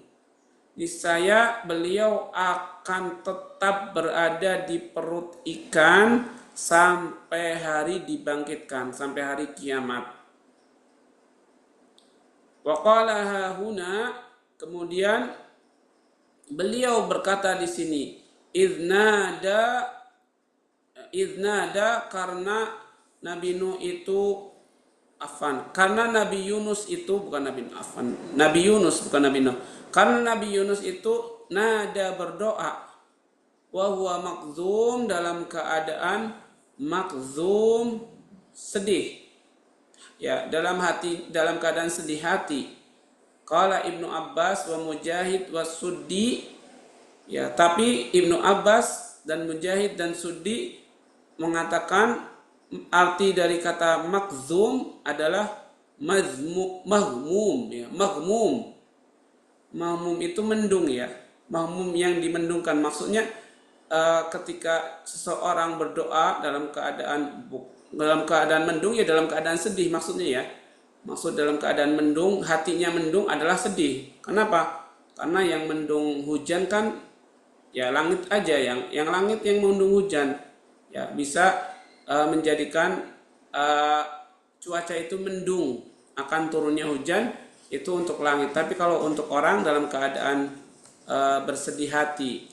niscaya beliau akan tetap berada di perut ikan sampai hari dibangkitkan, sampai hari kiamat. Wa qala hahuna, kemudian beliau berkata di sini, idnada karena Nabi Nuh itu karena Nabi Yunus itu bukan Nabi Nuh, Nabi Yunus bukan Nabi Nuh. Karena Nabi Yunus itu nada berdoa, wa huwa makzum, dalam keadaan makzum, sedih. Ya, dalam keadaan sedih hati. Qala Ibnu Abbas wa Mujahid wa Suddi. Ya, tapi Ibnu Abbas dan Mujahid dan Suddi mengatakan arti dari kata makzum adalah mahmum, ya. Mahmum itu mendung, ya. Mahmum yang dimendungkan. Maksudnya ketika seseorang berdoa dalam keadaan mendung, ya dalam keadaan sedih maksudnya, ya. Maksud dalam keadaan mendung, hatinya mendung adalah sedih. Kenapa? Karena yang mendung hujan kan ya langit aja, yang langit yang mendung hujan. Ya, bisa menjadikan cuaca itu mendung, akan turunnya hujan itu untuk langit. Tapi kalau untuk orang dalam keadaan bersedih hati,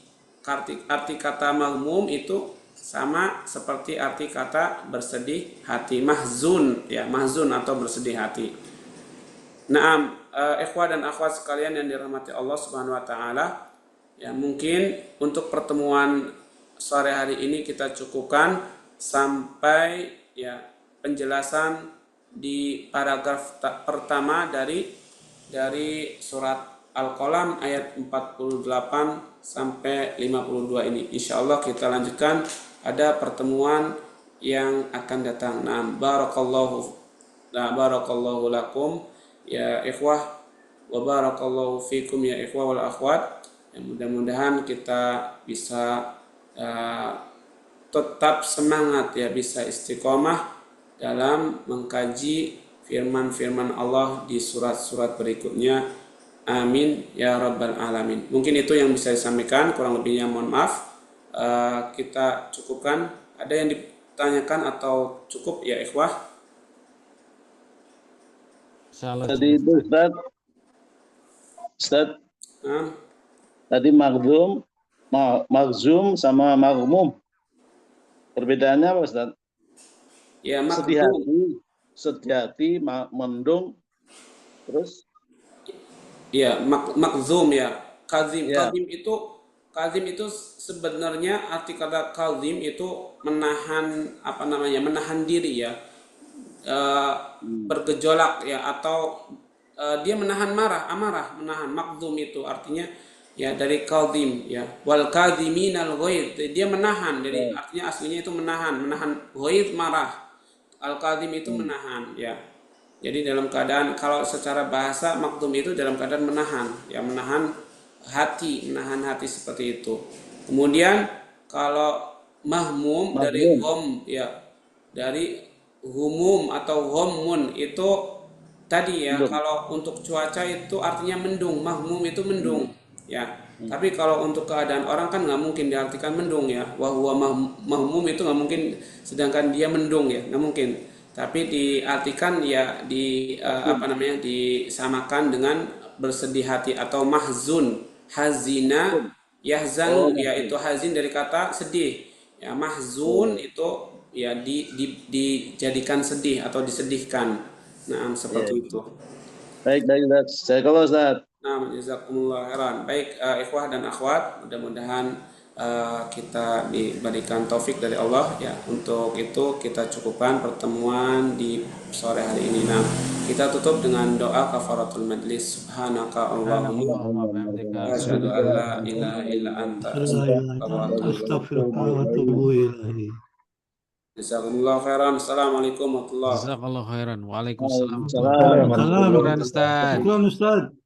arti kata mahmum itu sama seperti arti kata bersedih hati, mahzun, ya, mahzun atau bersedih hati. Naam, ikhwah dan akhwat sekalian yang dirahmati Allah Subhanahu wa taala, ya, mungkin untuk pertemuan sore hari ini kita cukupkan sampai, ya, penjelasan di paragraf pertama dari surat Al-Qalam ayat 48 sampai 52 ini. Insyaallah kita lanjutkan pada pertemuan yang akan datang. Nah, barakallahu lakum ya ikhwah, wa barakallahu fikum ya ikhwah wal akhwat. Ya, mudah-mudahan kita bisa tetap semangat, ya, bisa istiqomah dalam mengkaji firman-firman Allah di surat-surat berikutnya. Amin ya rabbal alamin. Mungkin itu yang bisa disampaikan, kurang lebihnya mohon maaf. Kita cukupkan. Ada yang ditanyakan atau cukup, ya ikhwah? Tadi itu Ustaz, tadi magzum sama magmum. Perbedaannya apa, Ustaz? Ya, sedih hati, mendung, terus? Ya, makzum, ya. Kazim. Ya. Kazim itu sebenarnya arti kata kazim itu menahan, menahan diri, ya. Bergejolak, ya, atau dia menahan amarah, menahan. Makzum itu artinya, ya, dari kazim, ya, wal kaziminal ghaidh, dia menahan, jadi artinya aslinya itu menahan ghaidh, marah. Al kazim itu menahan, ya. Jadi dalam keadaan, kalau secara bahasa makzum itu dalam keadaan menahan, ya, menahan hati seperti itu. Kemudian kalau mahmum dari gham, ya, dari humum atau ghammun itu tadi, ya, kalau untuk cuaca itu artinya mendung, mahmum itu mendung. Ya, tapi kalau untuk keadaan orang kan nggak mungkin diartikan mendung, ya. Wahwa mahmum itu nggak mungkin, sedangkan dia mendung, ya, nggak mungkin. Tapi diartikan, ya, disamakan dengan bersedih hati atau mahzun, hazina, yahzanu, ya, itu hazin dari kata sedih. Ya, mahzun itu, ya, dijadikan sedih atau disedihkan. Nah, seperti itu. Baik, saya kalau Ustaz. Nah, jazakumullah khairan. Baik, ikhwah dan akhwat, mudah-mudahan kita diberikan taufik dari Allah, ya. Untuk itu kita cukupkan pertemuan di sore hari ini. Nah, kita tutup dengan doa kafaratul majlis. Subhanaka Allahumma asyhadu an la ilaha illa anta astaghfiruka wa atubu ilaik. Jazakumullah khairan. Assalamualaikum warahmatullahi wabarakatuh. Jazakallahu khairan. Waalaikumsalam. Waalaikumsalam. Ustaz. Syukran Ustaz.